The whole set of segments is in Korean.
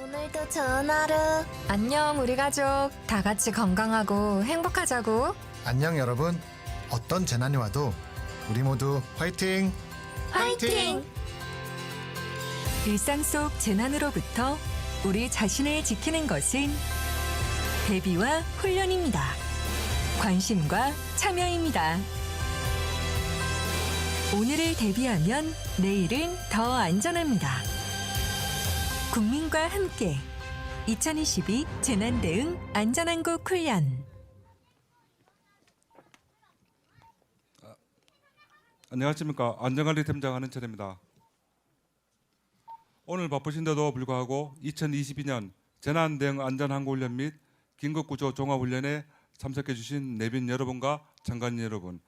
오늘도 좋은 하루. 안녕 우리 가족. 다 같이 건강하고 행복하자고. 안녕 여러분. 어떤 재난이 와도 우리 모두 화이팅! 화이팅! 일상 속 재난으로부터 우리 자신을 지키는 것은 대비와 훈련입니다. 관심과 참여입니다. 오늘을 대비하면 내일은 더 안전합니다. 국민과 함께 2022 재난대응 안전한국 훈련. 안녕하십니까. 안전관리팀장 한은철입니다. 오늘 바쁘신데도 불구하고 2022년 재난대응 안전항공훈련 및 긴급구조 종합훈련에 참석해 주신 내빈 여러분과 참관인 여러분,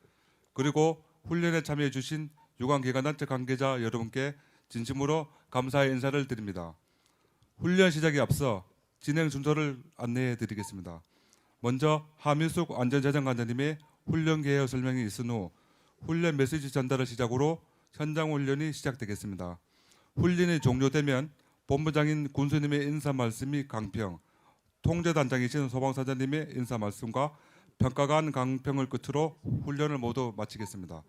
그리고 훈련에 참여해 주신 유관기관단체 관계자 여러분께 진심으로 감사의 인사를 드립니다. 훈련 시작에 앞서 진행 순서를 안내해 드리겠습니다. 먼저 하민숙 안전자전관장님의 훈련 개요 설명이 있은 후 훈련 메시지 전달을 시작으로 현장 훈련이 시작되겠습니다. 훈련이 종료되면 본부장인 군수님의 인사 말씀이 강평, 통제단장이신 소방사장님의 인사 말씀과 평가관 강평을 끝으로 훈련을 모두 마치겠습니다.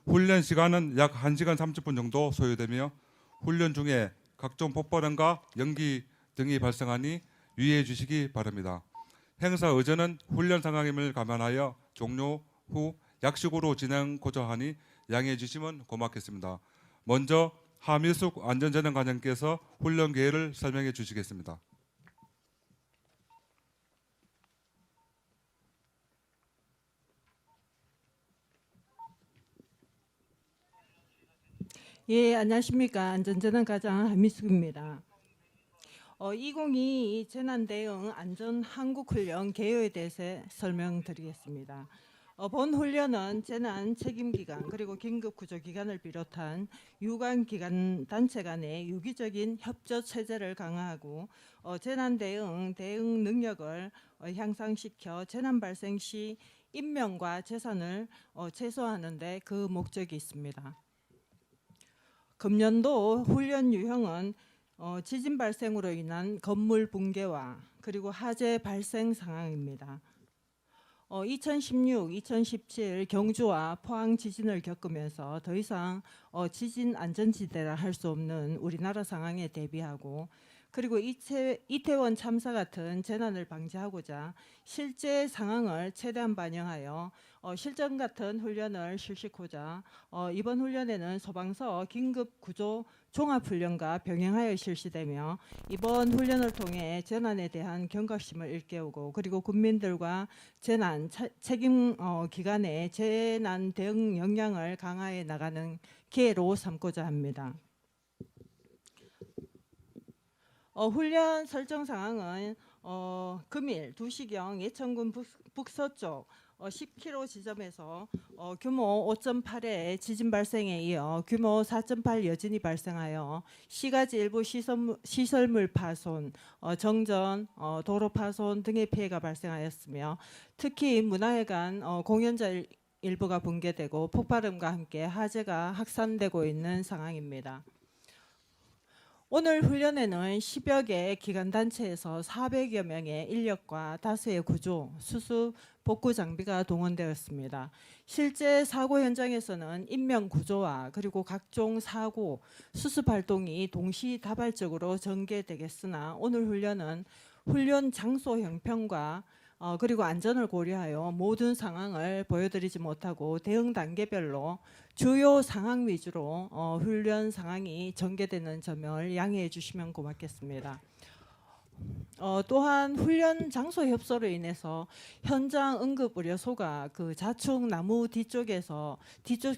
훈련 시간은 약 1시간 30분 정도 소요되며 훈련 중에 각종 폭발음과 연기 등이 발생하니 유의해 주시기 바랍니다. 행사 의전은 훈련 상황임을 감안하여 종료 후 약식으로 진행하고자 하니 양해해 주시면 고맙겠습니다. 먼저 하미숙 안전재난관장께서 훈련 계획을 설명해 주시겠습니다. 예, 안녕하십니까. 안전재난과장 한미숙입니다. 2022 재난대응 안전한국훈련 개요에 대해서 설명드리겠습니다. 본 훈련은 재난 책임기관 그리고 긴급구조기관을 비롯한 유관기관 단체 간의 유기적인 협조 체제를 강화하고 재난 대응 능력을 향상시켜 재난 발생 시 인명과 재산을 최소화하는 데 그 목적이 있습니다. 금년도 훈련 유형은 지진 발생으로 인한 건물 붕괴와 그리고 화재 발생 상황입니다. 2016, 2017 경주와 포항 지진을 겪으면서 더 이상 지진 안전지대라 할 수 없는 우리나라 상황에 대비하고, 그리고 이태원 참사 같은 재난을 방지하고자 실제 상황을 최대한 반영하여 실전 같은 훈련을 실시하고자 이번 훈련에는 소방서 긴급구조 종합훈련과 병행하여 실시되며, 이번 훈련을 통해 재난에 대한 경각심을 일깨우고 그리고 국민들과 재난 책임 기관의 재난 대응 역량을 강화해 나가는 기회로 삼고자 합니다. 훈련 설정 상황은 금일 2시경 예천군 북서쪽 10km 지점에서 규모 5.8의 지진 발생에 이어 규모 4.8 여진이 발생하여 시가지 일부 시설물 파손, 정전, 도로 파손 등의 피해가 발생하였으며, 특히 문화회관 공연자 일부가 붕괴되고 폭발음과 함께 화재가 확산되고 있는 상황입니다. 오늘 훈련에는 10여 개 기관단체에서 400여 명의 인력과 다수의 구조, 수습, 복구 장비가 동원되었습니다. 실제 사고 현장에서는 인명 구조와 그리고 각종 사고, 수습 활동이 동시다발적으로 전개되겠으나, 오늘 훈련은 훈련 장소 형평과 그리고 안전을 고려하여 모든 상황을 보여드리지 못하고 대응 단계별로 주요 상황 위주로 훈련 상황이 전개되는 점을 양해해 주시면 고맙겠습니다. 또한 훈련 장소 협소로 인해서 현장 응급 의료소가 그 자축 나무 뒤쪽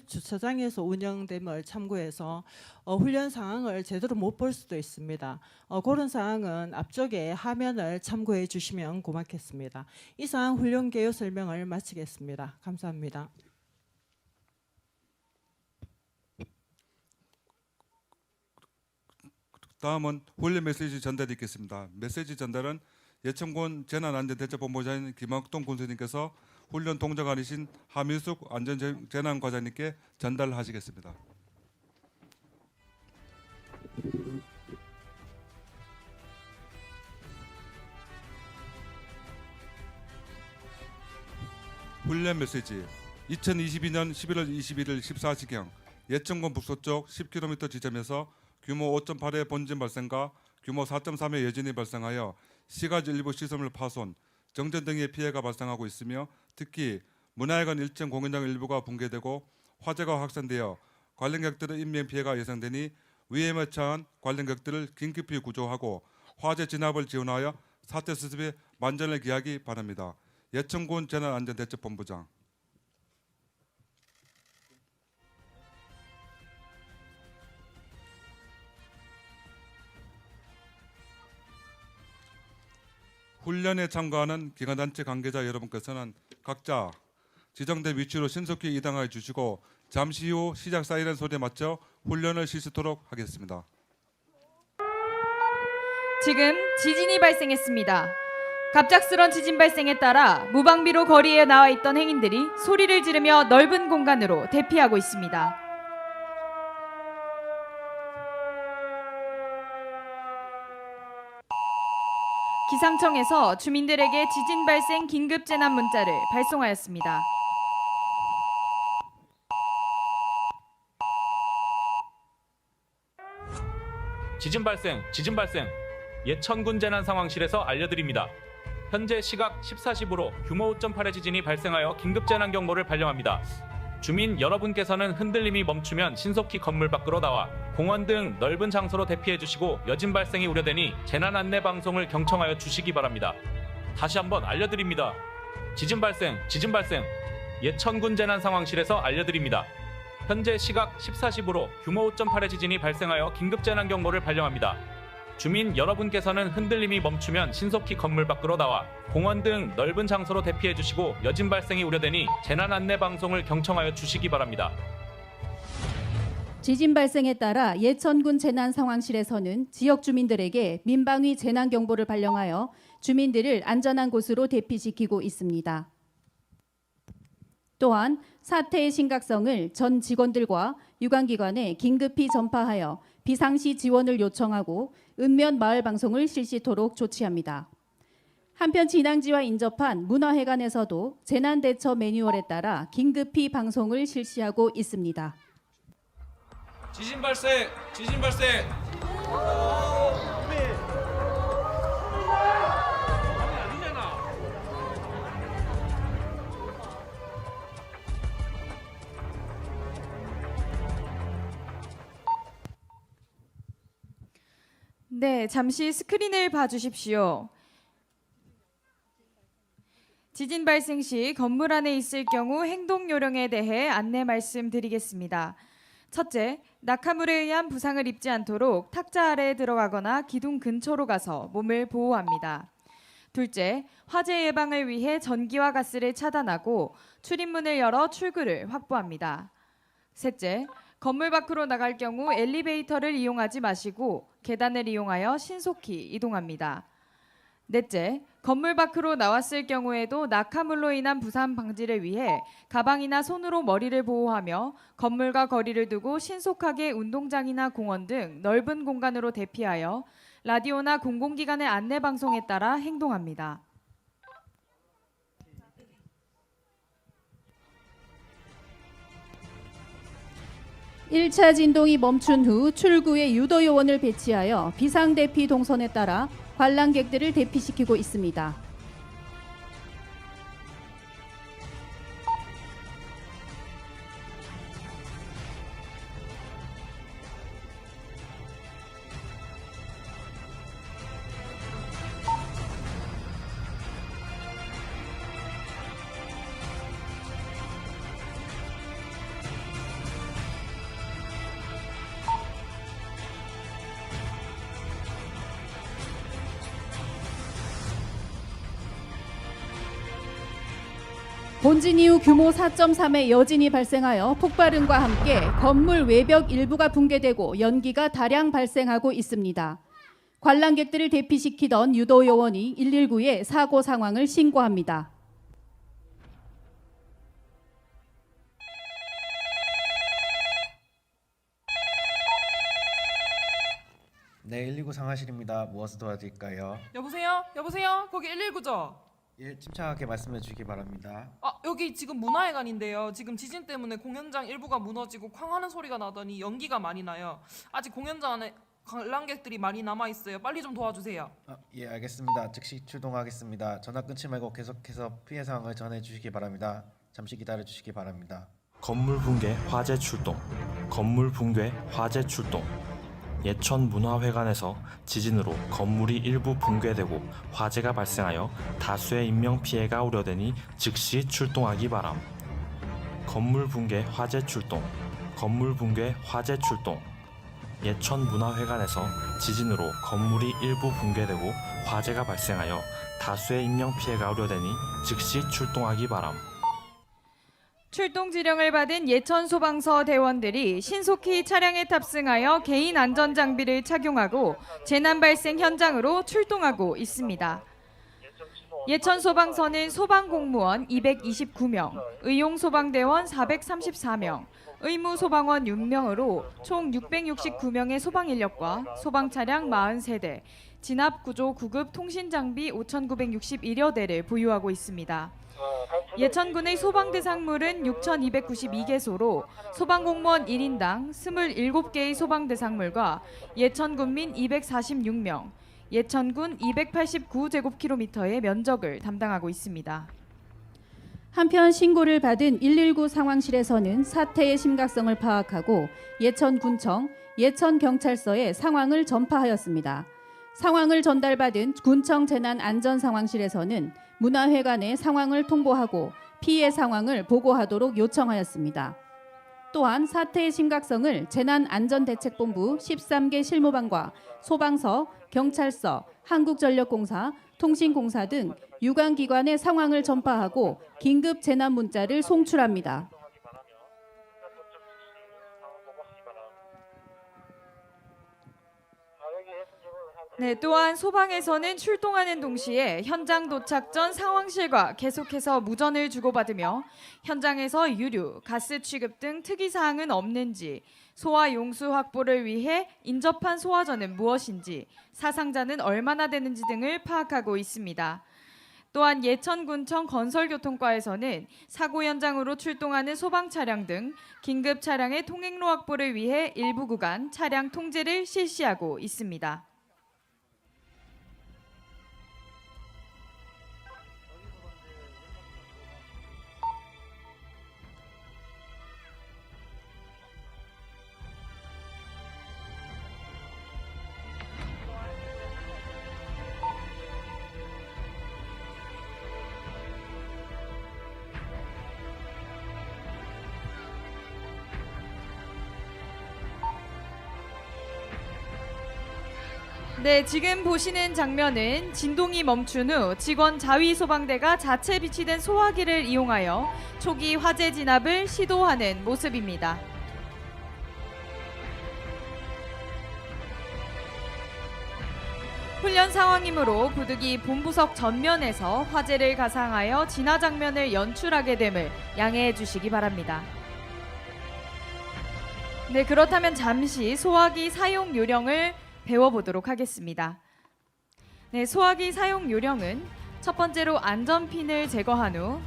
주차장에서 운영됨을 참고해서 훈련 상황을 제대로 못 볼 수도 있습니다. 그런 상황은 앞쪽에 화면을 참고해 주시면 고맙겠습니다. 이상 훈련 개요 설명을 마치겠습니다. 감사합니다. 다음은 훈련 메시지 전달이 있겠습니다. 메시지 전달은 예천군 재난안전대책본부장인 김학동 군수님께서 훈련 동작관이신 하민숙 안전재난과장님께 전달하시겠습니다. 훈련 메시지. 2022년 11월 21일 14시경 예천군 북서쪽 10km 지점에서 규모 5.8의 본진 발생과 규모 4.3의 여진이 발생하여 시가지 일부 시설물 파손, 정전 등의 피해가 발생하고 있으며 특히 문화회관 1층 공연장 일부가 붕괴되고 화재가 확산되어 관련객들의 인명 피해가 예상되니 위험에 처한 관련객들을 긴급히 구조하고 화재 진압을 지원하여 사태 수습에 만전을 기하기 바랍니다. 예천군 재난안전대책본부장. 훈련에 참가하는 기관단체 관계자 여러분께서는 각자 지정된 위치로 신속히 이동해 주시고 잠시 후 시작 사이렌 소리에 맞춰 훈련을 실시토록 하겠습니다. 지금 지진이 발생했습니다. 갑작스런 지진 발생에 따라 무방비로 거리에 나와 있던 행인들이 소리를 지르며 넓은 공간으로 대피하고 있습니다. 기상청에서 주민들에게 지진 발생 긴급 재난 문자를 발송하였습니다. 지진 발생. 예천군 재난상황실에서 알려드립니다. 현재 시각 14시부로 규모 5.8의 지진이 발생하여 긴급재난경보를 발령합니다. 주민 여러분께서는 흔들림이 멈추면 신속히 건물 밖으로 나와 공원 등 넓은 장소로 대피해 주시고 여진 발생이 우려되니 재난 안내 방송을 경청하여 주시기 바랍니다. 다시 한번 알려드립니다. 지진 발생. 예천군 재난상황실에서 알려드립니다. 현재 시각 14시부로 규모 5.8의 지진이 발생하여 긴급재난경보를 발령합니다. 주민 여러분께서는 흔들림이 멈추면 신속히 건물 밖으로 나와 공원 등 넓은 장소로 대피해 주시고 여진 발생이 우려되니 재난 안내 방송을 경청하여 주시기 바랍니다. 지진 발생에 따라 예천군 재난상황실에서는 지역 주민들에게 민방위 재난경보를 발령하여 주민들을 안전한 곳으로 대피시키고 있습니다. 또한 사태의 심각성을 전 직원들과 유관기관에 긴급히 전파하여 비상시 지원을 요청하고 읍면 마을 방송을 실시토록 조치합니다. 한편 진앙지와 인접한 문화회관에서도 재난대처 매뉴얼에 따라 긴급히 방송을 실시하고 있습니다. 지진 발생. 네, 잠시 스크린을 봐주십시오. 지진 발생 시 건물 안에 있을 경우 행동 요령에 대해 안내 말씀드리겠습니다. 첫째, 낙하물에 의한 부상을 입지 않도록 탁자 아래에 들어가거나 기둥 근처로 가서 몸을 보호합니다. 둘째, 화재 예방을 위해 전기와 가스를 차단하고 출입문을 열어 출구를 확보합니다. 셋째, 건물 밖으로 나갈 경우 엘리베이터를 이용하지 마시고 계단을 이용하여 신속히 이동합니다. 넷째, 건물 밖으로 나왔을 경우에도 낙하물로 인한 부상 방지를 위해 가방이나 손으로 머리를 보호하며 건물과 거리를 두고 신속하게 운동장이나 공원 등 넓은 공간으로 대피하여 라디오나 공공기관의 안내 방송에 따라 행동합니다. 1차 진동이 멈춘 후 출구에 유도 요원을 배치하여 비상대피 동선에 따라 관람객들을 대피시키고 있습니다. 본진 이후 규모 4.3의 여진이 발생하여 폭발음과 함께 건물 외벽 일부가 붕괴되고 연기가 다량 발생하고 있습니다. 관람객들을 대피시키던 유도 요원이 119에 사고 상황을 신고합니다. 네, 119 상하실입니다. 무엇을 도와드릴까요? 여보세요? 거기 119죠? 예, 침착하게 말씀해 주시기 바랍니다. 여기 지금 문화회관인데요. 지금 지진 때문에 공연장 일부가 무너지고 쾅하는 소리가 나더니 연기가 많이 나요. 아직 공연장 안에 관람객들이 많이 남아 있어요. 빨리 좀 도와주세요. 예, 알겠습니다. 즉시 출동하겠습니다. 전화 끊지 말고 계속해서 피해 상황을 전해 주시기 바랍니다. 잠시 기다려 주시기 바랍니다. 건물 붕괴 화재 출동. 건물 붕괴 화재 출동. 예천문화회관에서 지진으로 건물이 일부 붕괴되고 화재가 발생하여 다수의 인명피해가 우려되니 즉시 출동하기 바람. 건물 붕괴 화재 출동. 건물 붕괴 화재 출동. 예천문화회관에서 지진으로 건물이 일부 붕괴되고 화재가 발생하여 다수의 인명피해가 우려되니 즉시 출동하기 바람. 출동 지령을 받은 예천 소방서 대원들이 신속히 차량에 탑승하여 개인 안전 장비를 착용하고 재난 발생 현장으로 출동하고 있습니다. 예천 소방서는 소방 공무원 229명, 의용 소방대원 434명, 의무 소방원 6명으로 총 669명의 소방 인력과 소방 차량 43대, 진압 구조 구급 통신 장비 5,961여 대를 보유하고 있습니다. 예천군의 소방 대상물은 6,292개소로 소방공무원 1인당 27개의 소방 대상물과 예천군민 246명, 예천군 289제곱킬로미터의 면적을 담당하고 있습니다. 한편 신고를 받은 119 상황실에서는 사태의 심각성을 파악하고 예천군청, 예천경찰서에 상황을 전파하였습니다. 상황을 전달받은 군청 재난안전상황실에서는 문화회관에 상황을 통보하고 피해 상황을 보고하도록 요청하였습니다. 또한 사태의 심각성을 재난안전대책본부 13개 실무반과 소방서, 경찰서, 한국전력공사, 통신공사 등 유관기관의 상황을 전파하고 긴급 재난 문자를 송출합니다. 네, 또한 소방에서는 출동하는 동시에 현장 도착 전 상황실과 계속해서 무전을 주고받으며 현장에서 유류, 가스 취급 등 특이사항은 없는지, 소화 용수 확보를 위해 인접한 소화전은 무엇인지, 사상자는 얼마나 되는지 등을 파악하고 있습니다. 또한 예천군청 건설교통과에서는 사고 현장으로 출동하는 소방 차량 등 긴급 차량의 통행로 확보를 위해 일부 구간 차량 통제를 실시하고 있습니다. 네, 지금 보시는 장면은 진동이 멈춘 후 직원 자위소방대가 자체 비치된 소화기를 이용하여 초기 화재 진압을 시도하는 모습입니다. 훈련 상황이므로 부득이 본부석 전면에서 화재를 가상하여 진화 장면을 연출하게 됨을 양해해 주시기 바랍니다. 네, 그렇다면 잠시 소화기 사용 요령을 배워보도록 하겠습니다. 네, 소화기 사용 요령은 첫 번째로 안전핀을 제거한 후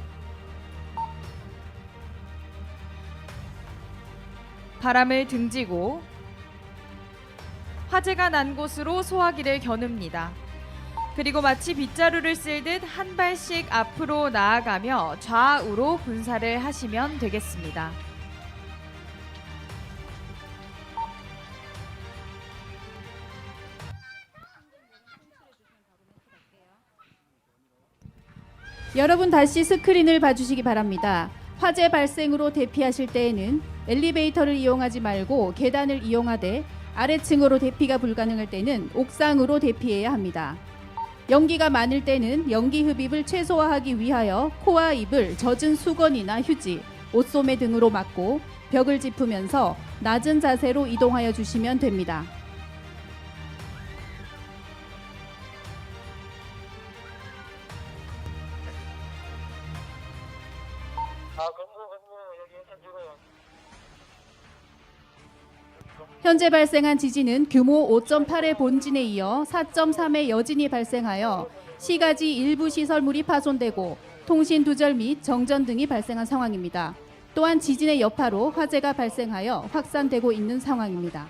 바람을 등지고 화재가 난 곳으로 소화기를 겨눕니다. 그리고 마치 빗자루를 쓸듯 한 발씩 앞으로 나아가며 좌우로 분사를 하시면 되겠습니다. 여러분 다시 스크린을 봐주시기 바랍니다. 화재 발생으로 대피하실 때에는 엘리베이터를 이용하지 말고 계단을 이용하되 아래층으로 대피가 불가능할 때는 옥상으로 대피해야 합니다. 연기가 많을 때는 연기 흡입을 최소화하기 위하여 코와 입을 젖은 수건이나 휴지, 옷소매 등으로 막고 벽을 짚으면서 낮은 자세로 이동하여 주시면 됩니다. 현재 발생한 지진은 규모 5.8의 본진에 이어 4.3의 여진이 발생하여 시가지 일부 시설물이 파손되고 통신 두절 및 정전 등이 발생한 상황입니다. 또한 지진의 여파로 화재가 발생하여 확산되고 있는 상황입니다.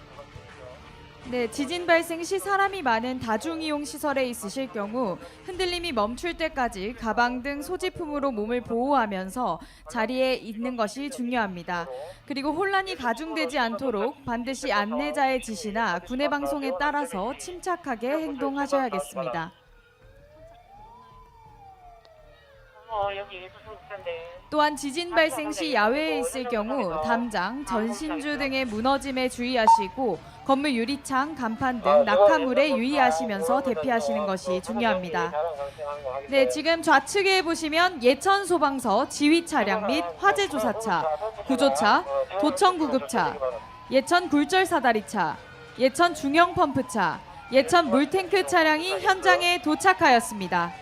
네, 지진 발생 시 사람이 많은 다중이용 시설에 있으실 경우 흔들림이 멈출 때까지 가방 등 소지품으로 몸을 보호하면서 자리에 있는 것이 중요합니다. 그리고 혼란이 가중되지 않도록 반드시 안내자의 지시나 군의 방송에 따라서 침착하게 행동하셔야겠습니다. 또한 지진 발생 시 야외에 있을 경우 담장, 전신주 등의 무너짐에 주의하시고 건물 유리창, 간판 등 낙하물에 유의하시면서 대피하시는 것이 중요합니다. 네, 지금 좌측에 보시면 예천 소방서 지휘 차량 및 화재 조사차, 구조차, 도청 구급차, 예천 굴절 사다리차, 예천 중형 펌프차, 예천 물탱크 차량이 현장에 도착하였습니다.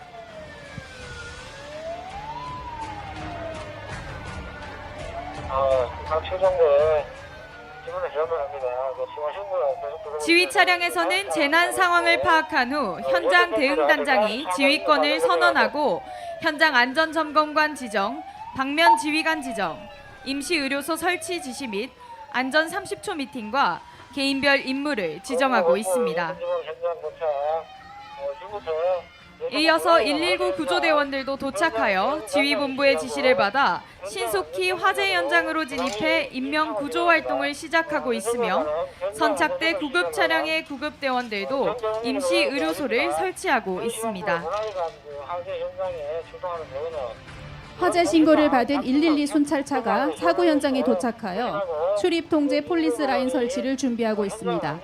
지휘 차량에서는 재난 상황을 파악한 후 현장 대응단장이 지휘권을 선언하고 현장 안전점검관 지정, 방면 지휘관 지정, 임시의료소 설치 지시 및 안전 30초 미팅과 개인별 임무를 지정하고 있습니다. 이어서 119 구조대원들도 도착하여 지휘본부의 지시를 받아 신속히 화재 현장으로 진입해 인명 구조 활동을 시작하고 있으며 선착대 구급 차량의 구급대원들도 임시 의료소를 설치하고 있습니다. 화재 신고를 받은 112 순찰차가 사고 현장에 도착하여 출입 통제 폴리스 라인 설치를 준비하고 있습니다.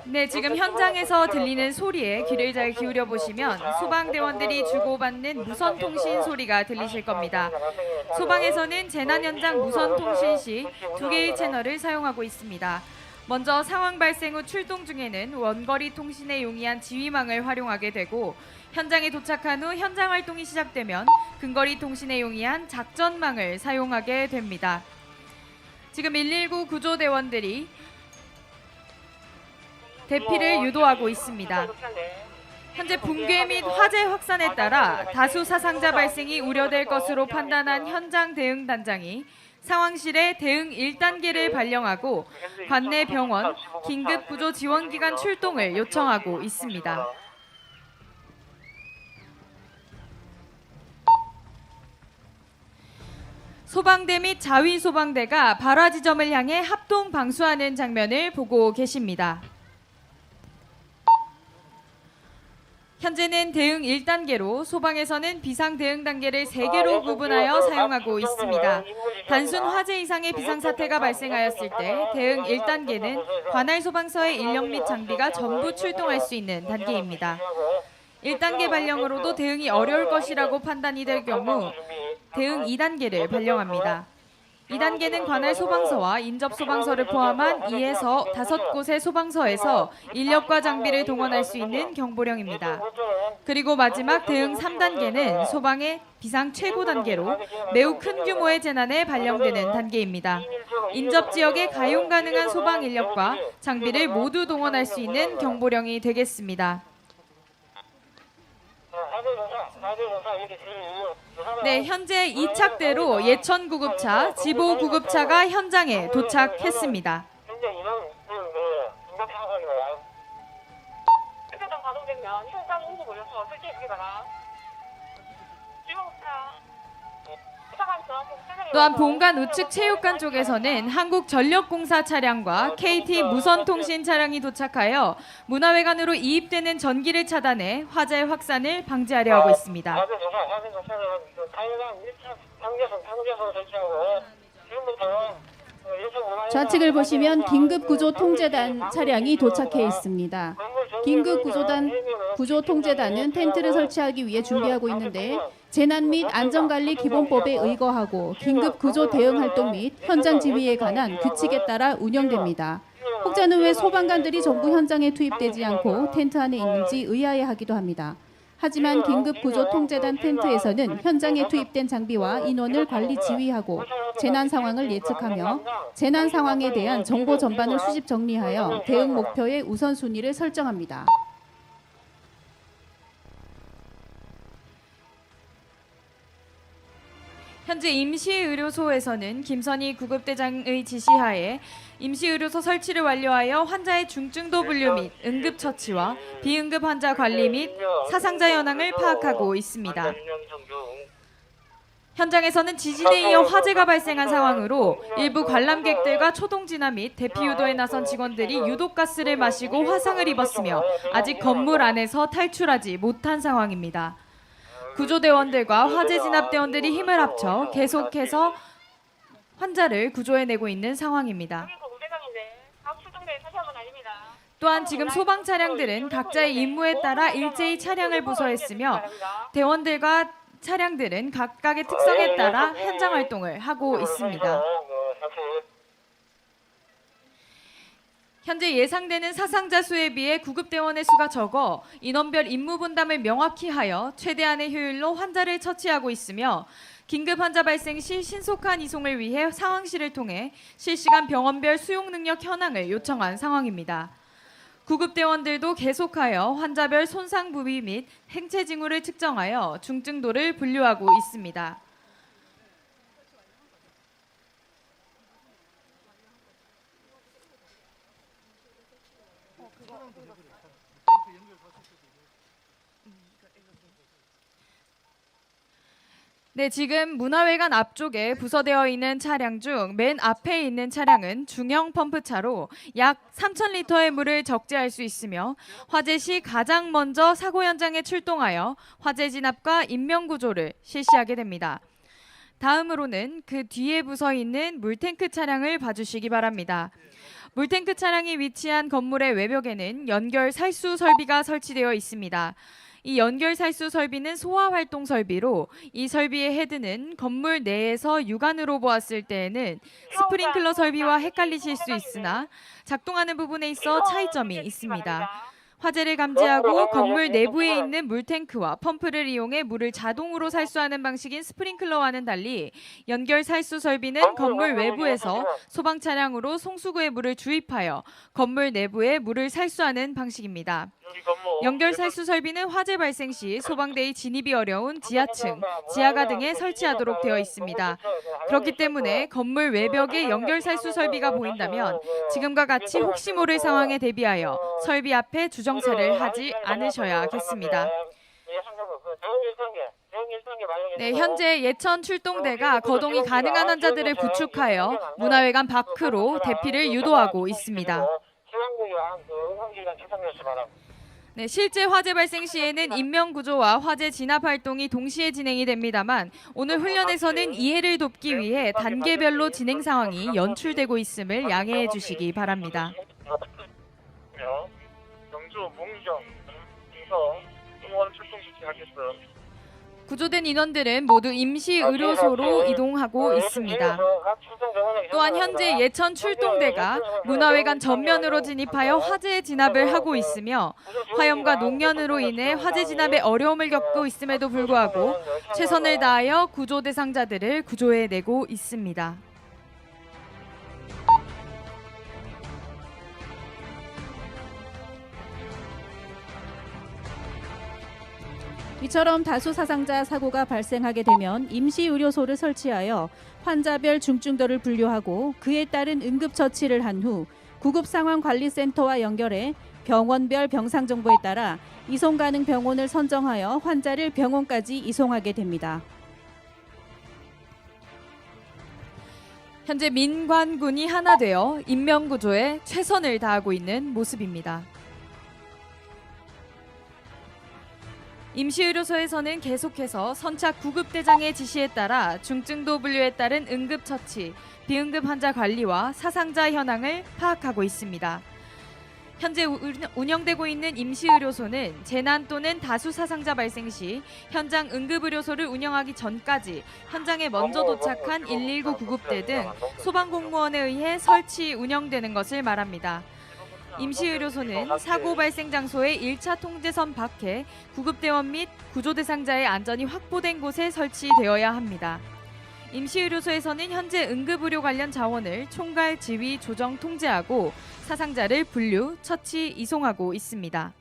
네, 지금 현장에서 들리는 소리에 귀를 잘 기울여 보시면 소방대원들이 주고받는 무선통신 소리가 들리실 겁니다. 소방에서는 재난 현장 무선통신 시 2개의 채널을 사용하고 있습니다. 먼저 상황 발생 후 출동 중에는 원거리 통신에 용이한 지휘망을 활용하게 되고 현장에 도착한 후 현장 활동이 시작되면 근거리 통신에 용이한 작전망을 사용하게 됩니다. 지금 119 구조대원들이 대피를 유도하고 있습니다. 현재 붕괴 및 화재 확산에 따라 다수 사상자 발생이 우려될 것으로 판단한 현장 대응단장이 상황실에 대응 1단계를 발령하고 관내 병원, 긴급구조 지원기관 출동을 요청하고 있습니다. 소방대 및 자위소방대가 발화 지점을 향해 합동 방수하는 장면을 보고 계십니다. 현재는 대응 1단계로 소방에서는 비상 대응 단계를 3개로 구분하여 사용하고 있습니다. 단순 화재 이상의 비상사태가 발생하였을 때 대응 1단계는 관할 소방서의 인력 및 장비가 전부 출동할 수 있는 단계입니다. 1단계 발령으로도 대응이 어려울 것이라고 판단이 될 경우 대응 2단계를 발령합니다. 2단계는 관할 소방서와 인접 소방서를 포함한 2에서 5곳의 소방서에서 인력과 장비를 동원할 수 있는 경보령입니다. 그리고 마지막 대응 3단계는 소방의 비상 최고 단계로 매우 큰 규모의 재난에 발령되는 단계입니다. 인접 지역에 가용 가능한 소방 인력과 장비를 모두 동원할 수 있는 경보령이 되겠습니다. 네, 현재 2착대로 예천 구급차, 지보 구급차가 현장에 도착했습니다. 또한 본관 우측 체육관 쪽에서는 한국전력공사 차량과 KT 무선통신 차량이 도착하여 문화회관으로 이입되는 전기를 차단해 화재 확산을 방지하려 하고 있습니다. 좌측을 보시면 긴급구조통제단 차량이 도착해 있습니다. 긴급구조통제단은 텐트를 설치하기 위해 준비하고 있는데 재난 및 안전관리 기본법에 의거하고 긴급구조 대응 활동 및 현장 지휘에 관한 규칙에 따라 운영됩니다. 혹자는 왜 소방관들이 전부 현장에 투입되지 않고 텐트 안에 있는지 의아해하기도 합니다. 하지만 긴급구조통제단 텐트에서는 현장에 투입된 장비와 인원을 관리 지휘하고 재난 상황을 예측하며 재난 상황에 대한 정보 전반을 수집 정리하여 대응 목표의 우선순위를 설정합니다. 현재 임시의료소에서는 김선희 구급대장의 지시하에 임시의료소 설치를 완료하여 환자의 중증도 분류 및 응급처치와 비응급 환자 관리 및 사상자 현황을 파악하고 있습니다. 현장에서는 지진에 이어 화재가 발생한 상황으로 일부 관람객들과 초동 진화 및 대피 유도에 나선 직원들이 유독가스를 마시고 화상을 입었으며 아직 건물 안에서 탈출하지 못한 상황입니다. 구조대원들과 화재 진압대원들이 힘을 합쳐 계속해서 환자를 구조해내고 있는 상황입니다. 또한 지금 소방 차량들은 각자의 임무에 따라 일제히 차량을 부서했으며 대원들과 차량들은 각각의 특성에 따라 현장 활동을 하고 있습니다. 현재 예상되는 사상자 수에 비해 구급대원의 수가 적어 인원별 임무 분담을 명확히 하여 최대한의 효율로 환자를 처치하고 있으며 긴급 환자 발생 시 신속한 이송을 위해 상황실을 통해 실시간 병원별 수용 능력 현황을 요청한 상황입니다. 구급대원들도 계속하여 환자별 손상 부위 및 행체 징후를 측정하여 중증도를 분류하고 있습니다. 네, 지금 문화회관 앞쪽에 부서되어 있는 차량 중 맨 앞에 있는 차량은 중형 펌프차로 약 3,000리터의 물을 적재할 수 있으며 화재 시 가장 먼저 사고 현장에 출동하여 화재 진압과 인명구조를 실시하게 됩니다. 다음으로는 그 뒤에 부서 있는 물탱크 차량을 봐주시기 바랍니다. 물탱크 차량이 위치한 건물의 외벽에는 연결 살수 설비가 설치되어 있습니다. 이 연결 살수 설비는 소화 활동 설비로 이 설비의 헤드는 건물 내에서 육안으로 보았을 때에는 스프링클러 설비와 헷갈리실 수 있으나 작동하는 부분에 있어 차이점이 있습니다. 화재를 감지하고 건물 내부에 있는 물탱크와 펌프를 이용해 물을 자동으로 살수하는 방식인 스프링클러와는 달리 연결 살수 설비는 건물 외부에서 소방 차량으로 송수구에 물을 주입하여 건물 내부에 물을 살수하는 방식입니다. 연결 살수 설비는 화재 발생 시 소방대의 진입이 어려운 지하층, 지하가 등에 설치하도록 되어 있습니다. 그렇기 때문에 건물 외벽에 연결 살수 설비가 보인다면 지금과 같이 혹시 모를 상황에 대비하여 설비 앞에 주정차를 하지 않으셔야겠습니다. 네, 현재 예천 출동대가 거동이 가능한 환자들을 구축하여 문화회관 밖으로 대피를 유도하고 있습니다. 네, 실제 화재 발생 시에는 인명구조와 화재 진압 활동이 동시에 진행이 됩니다만 오늘 훈련에서는 이해를 돕기 위해 단계별로 진행 상황이 연출되고 있음을 양해해 주시기 바랍니다. 구조된 인원들은 모두 임시의료소로 이동하고 있습니다. 또한 현재 예천 출동대가 문화회관 전면으로 진입하여 화재 진압을 하고 있으며 화염과 농연으로 인해 화재 진압에 어려움을 겪고 있음에도 불구하고 최선을 다하여 구조 대상자들을 구조해내고 있습니다. 이처럼 다수 사상자 사고가 발생하게 되면 임시의료소를 설치하여 환자별 중증도를 분류하고 그에 따른 응급처치를 한 후 구급상황관리센터와 연결해 병원별 병상 정보에 따라 이송 가능 병원을 선정하여 환자를 병원까지 이송하게 됩니다. 현재 민관군이 하나 되어 인명구조에 최선을 다하고 있는 모습입니다. 임시의료소에서는 계속해서 선착 구급대장의 지시에 따라 중증도 분류에 따른 응급처치, 비응급 환자 관리와 사상자 현황을 파악하고 있습니다. 현재 운영되고 있는 임시의료소는 재난 또는 다수 사상자 발생 시 현장 응급의료소를 운영하기 전까지 현장에 먼저 도착한 119 구급대 등 소방공무원에 의해 설치 운영되는 것을 말합니다. 임시의료소는 사고 발생 장소의 1차 통제선 밖에 구급대원 및 구조 대상자의 안전이 확보된 곳에 설치되어야 합니다. 임시의료소에서는 현재 응급의료 관련 자원을 총괄 지휘 조정 통제하고 사상자를 분류, 처치, 이송하고 있습니다.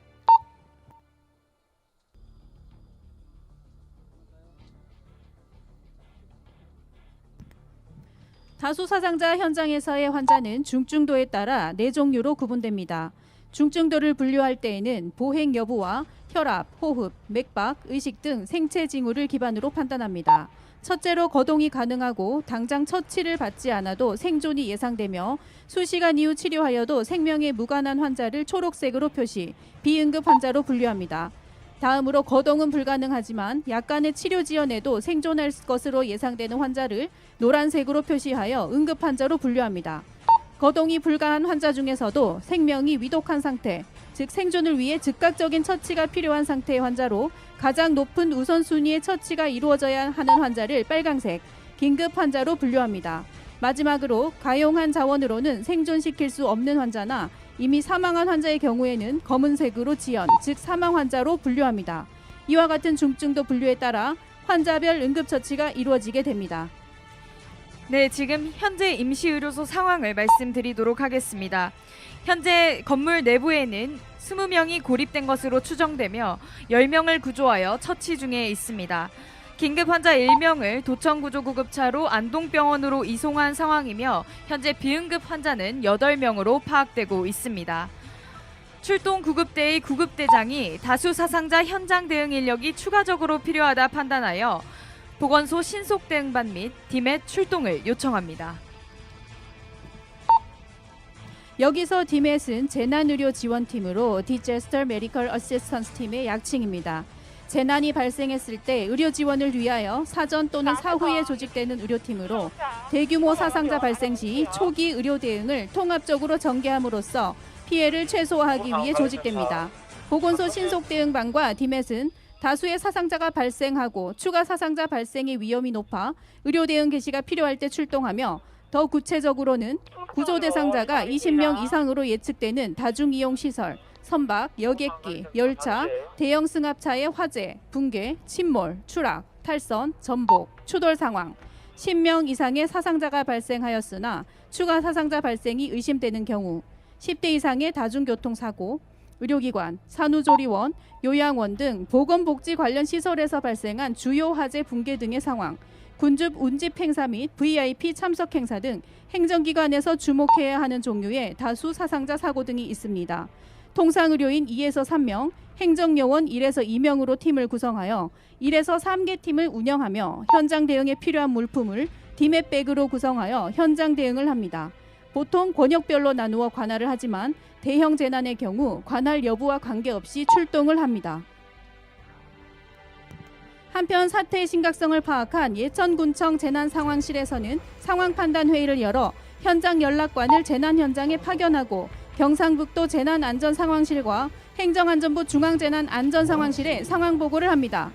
다수 사상자 현장에서의 환자는 중증도에 따라 4종류로 구분됩니다. 중증도를 분류할 때에는 보행 여부와 혈압, 호흡, 맥박, 의식 등 생체 징후를 기반으로 판단합니다. 첫째로 거동이 가능하고 당장 처치를 받지 않아도 생존이 예상되며 수시간 이후 치료하여도 생명에 무관한 환자를 초록색으로 표시, 비응급 환자로 분류합니다. 다음으로 거동은 불가능하지만 약간의 치료 지연에도 생존할 것으로 예상되는 환자를 노란색으로 표시하여 응급 환자로 분류합니다. 거동이 불가한 환자 중에서도 생명이 위독한 상태, 즉 생존을 위해 즉각적인 처치가 필요한 상태의 환자로 가장 높은 우선순위의 처치가 이루어져야 하는 환자를 빨강색, 긴급 환자로 분류합니다. 마지막으로 가용한 자원으로는 생존시킬 수 없는 환자나 이미 사망한 환자의 경우에는 검은색으로 지연, 즉 사망 환자로 분류합니다. 이와 같은 중증도 분류에 따라 환자별 응급처치가 이루어지게 됩니다. 네, 지금 현재 임시의료소 상황을 말씀드리도록 하겠습니다. 현재 건물 내부에는 20명이 고립된 것으로 추정되며 10명을 구조하여 처치 중에 있습니다. 긴급 환자 1명을 도청구조구급차로 안동병원으로 이송한 상황이며 현재 비응급 환자는 8명으로 파악되고 있습니다. 출동 구급대의 구급대장이 다수 사상자 현장 대응 인력이 추가적으로 필요하다 판단하여 보건소 신속 대응반 및 팀의 출동을 요청합니다. 여기서 DMET은 재난의료지원팀으로 디제스터 메디컬 어시스턴스 팀의 약칭입니다. 재난이 발생했을 때 의료 지원을 위하여 사전 또는 사후에 조직되는 의료팀으로 대규모 사상자 발생 시 초기 의료 대응을 통합적으로 전개함으로써 피해를 최소화하기 위해 조직됩니다. 보건소 신속 대응반과 DMET은 다수의 사상자가 발생하고 추가 사상자 발생의 위험이 높아 의료 대응 개시가 필요할 때 출동하며 더 구체적으로는 구조 대상자가 20명 이상으로 예측되는 다중이용 시설, 선박, 여객기, 열차, 대형 승합차의 화재, 붕괴, 침몰, 추락, 탈선, 전복, 추돌 상황, 10명 이상의 사상자가 발생하였으나 추가 사상자 발생이 의심되는 경우, 10대 이상의 다중교통사고, 의료기관, 산후조리원, 요양원 등 보건복지 관련 시설에서 발생한 주요 화재 붕괴 등의 상황, 군집 운집 행사 및 VIP 참석 행사 등 행정기관에서 주목해야 하는 종류의 다수 사상자 사고 등이 있습니다. 통상의료인 2에서 3명, 행정요원 1에서 2명으로 팀을 구성하여 1에서 3개 팀을 운영하며 현장 대응에 필요한 물품을 디맷백으로 구성하여 현장 대응을 합니다. 보통 권역별로 나누어 관할을 하지만 대형 재난의 경우 관할 여부와 관계없이 출동을 합니다. 한편 사태의 심각성을 파악한 예천군청 재난상황실에서는 상황판단회의를 열어 현장 연락관을 재난 현장에 파견하고 경상북도 재난안전상황실과 행정안전부 중앙재난안전상황실에 상황보고를 합니다.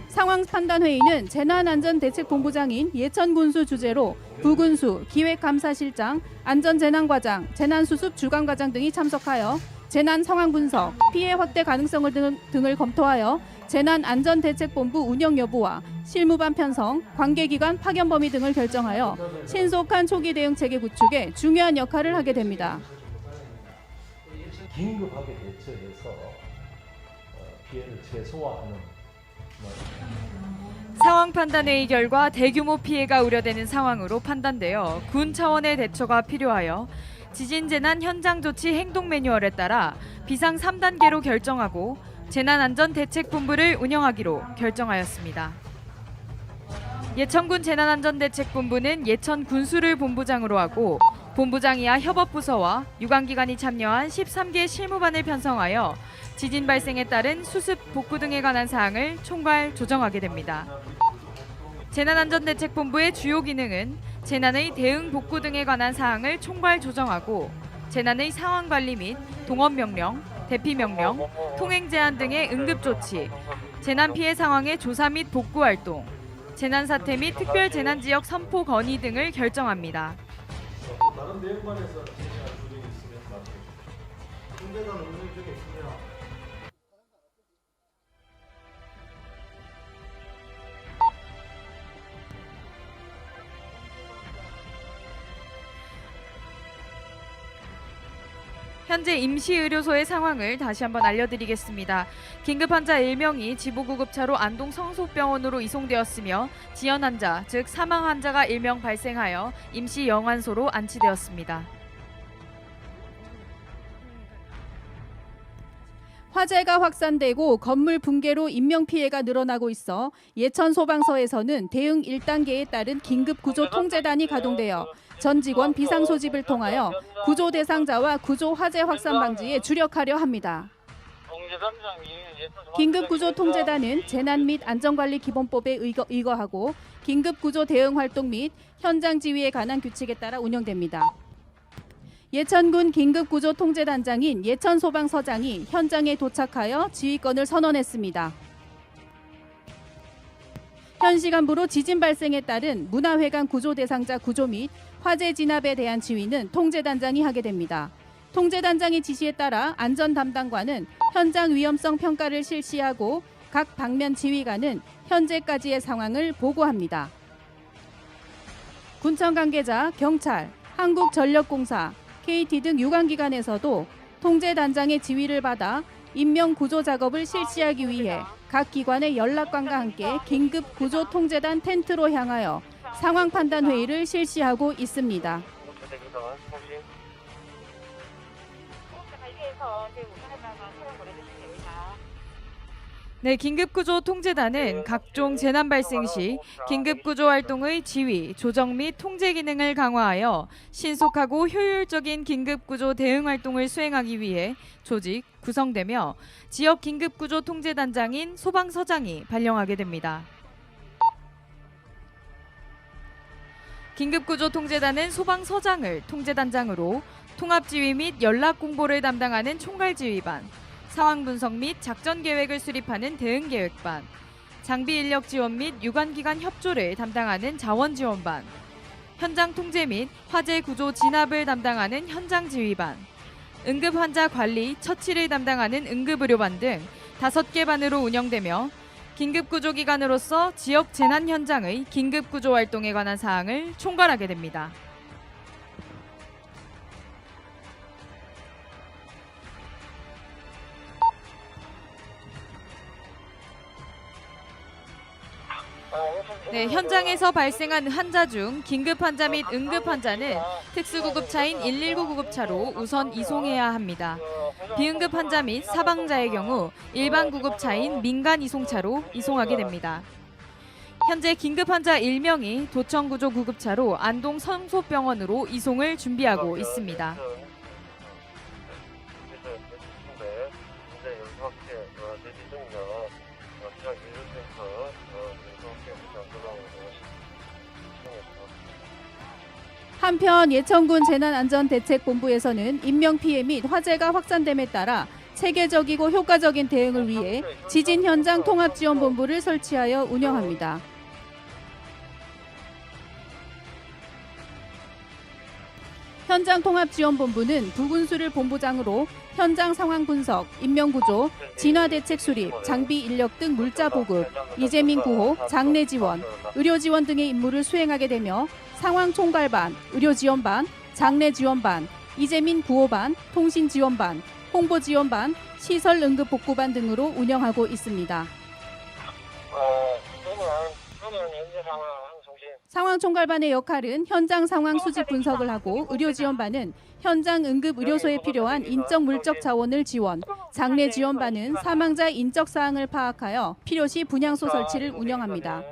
상황판단회의는 재난안전대책본부장인 예천군수 주재로 부군수, 기획감사실장, 안전재난과장, 재난수습 주간과장 등이 참석하여 재난상황분석, 피해 확대 가능성을 등을 검토하여 재난안전대책본부 운영 여부와 실무반 편성, 관계기관 파견 범위 등을 결정하여 신속한 초기 대응 체계 구축에 중요한 역할을 하게 됩니다. 긴급하게 대처해서 피해를 최소화하는 상황 판단회의 결과 대규모 피해가 우려되는 상황으로 판단되어 군 차원의 대처가 필요하여 지진재난 현장조치 행동 매뉴얼에 따라 비상 3단계로 결정하고 재난안전대책본부를 운영하기로 결정하였습니다. 예천군 재난안전대책본부는 예천 군수를 본부장으로 하고 본부장 이하 협업부서와 유관기관이 참여한 13개 실무반을 편성하여 지진 발생에 따른 수습, 복구 등에 관한 사항을 총괄 조정하게 됩니다. 재난안전대책본부의 주요 기능은 재난의 대응, 복구 등에 관한 사항을 총괄 조정하고 재난의 상황관리 및 동원명령, 대피명령, 통행제한 등의 응급조치, 재난 피해 상황의 조사 및 복구활동, 재난사태 및 특별재난지역 선포 건의 등을 결정합니다. 다른 내용관에서 제시한 조정이 있으면 말씀해 주십시오. 군대관 운영 중에 있으면 현재 임시의료소의 상황을 다시 한번 알려드리겠습니다. 긴급환자 1명이 지부구급차로 안동 성소병원으로 이송되었으며 지연 환자, 즉 사망 환자가 1명 발생하여 임시 영환소로 안치되었습니다. 화재가 확산되고 건물 붕괴로 인명피해가 늘어나고 있어 예천소방서에서는 대응 1단계에 따른 긴급구조통제단이 가동되어 전 직원 비상소집을 통하여 구조 대상자와 구조 화재 확산 방지에 주력하려 합니다. 긴급구조통제단은 재난 및 안전관리 기본법에 의거하고 긴급구조 대응 활동 및 현장 지휘에 관한 규칙에 따라 운영됩니다. 예천군 긴급구조통제단장인 예천소방서장이 현장에 도착하여 지휘권을 선언했습니다. 현 시간부로 지진 발생에 따른 문화회관 구조 대상자 구조 및 화재 진압에 대한 지휘는 통제단장이 하게 됩니다. 통제단장의 지시에 따라 안전 담당관은 현장 위험성 평가를 실시하고 각 방면 지휘관은 현재까지의 상황을 보고합니다. 군청 관계자, 경찰, 한국전력공사, KT 등 유관기관에서도 통제단장의 지휘를 받아 인명구조 작업을 실시하기 위해 각 기관의 연락관과 함께 긴급구조통제단 텐트로 향하여 상황 판단 회의를 실시하고 있습니다. 네, 긴급구조통제단은 각종 재난 발생 시 긴급구조 활동의 지휘, 조정 및 통제 기능을 강화하여 신속하고 효율적인 긴급구조 대응 활동을 수행하기 위해 조직, 구성되며 지역 긴급구조통제단장인 소방서장이 발령하게 됩니다. 긴급구조통제단은 소방서장을 통제단장으로 통합지휘 및 연락공보를 담당하는 총괄지휘반, 상황 분석 및 작전 계획을 수립하는 대응 계획반, 장비 인력 지원 및 유관기관 협조를 담당하는 자원 지원반, 현장 통제 및 화재 구조 진압을 담당하는 현장 지휘반, 응급 환자 관리, 처치를 담당하는 응급의료반 등 5개 반으로 운영되며 긴급구조기관으로서 지역 재난 현장의 긴급구조 활동에 관한 사항을 총괄하게 됩니다. 네, 현장에서 발생한 환자 중 긴급 환자 및 응급 환자는 특수구급차인 119 구급차로 우선 이송해야 합니다. 비응급 환자 및 사망자의 경우 일반 구급차인 민간 이송차로 이송하게 됩니다. 현재 긴급 환자 1명이 도청구조 구급차로 안동 성소병원으로 이송을 준비하고 있습니다. 한편 예천군 재난안전대책본부에서는 인명피해 및 화재가 확산됨에 따라 체계적이고 효과적인 대응을 위해 지진 현장 통합지원본부를 설치하여 운영합니다. 현장 통합지원본부는 부군수를 본부장으로 현장 상황 분석, 인명구조, 진화대책 수립, 장비 인력 등 물자 보급, 이재민 구호, 장례 지원, 의료 지원 등의 임무를 수행하게 되며 상황 총괄반, 의료 지원반, 장례 지원반, 이재민 구호반, 통신 지원반, 홍보 지원반, 시설 응급 복구반 등으로 운영하고 있습니다. 상황 총괄반의 역할은 현장 상황 수집 분석을 하고 의료 지원반은 현장 응급 의료소에 필요한 인적 물적 자원을 지원, 장례 지원반은 사망자 인적 사항을 파악하여 필요시 분향소 설치를 운영합니다.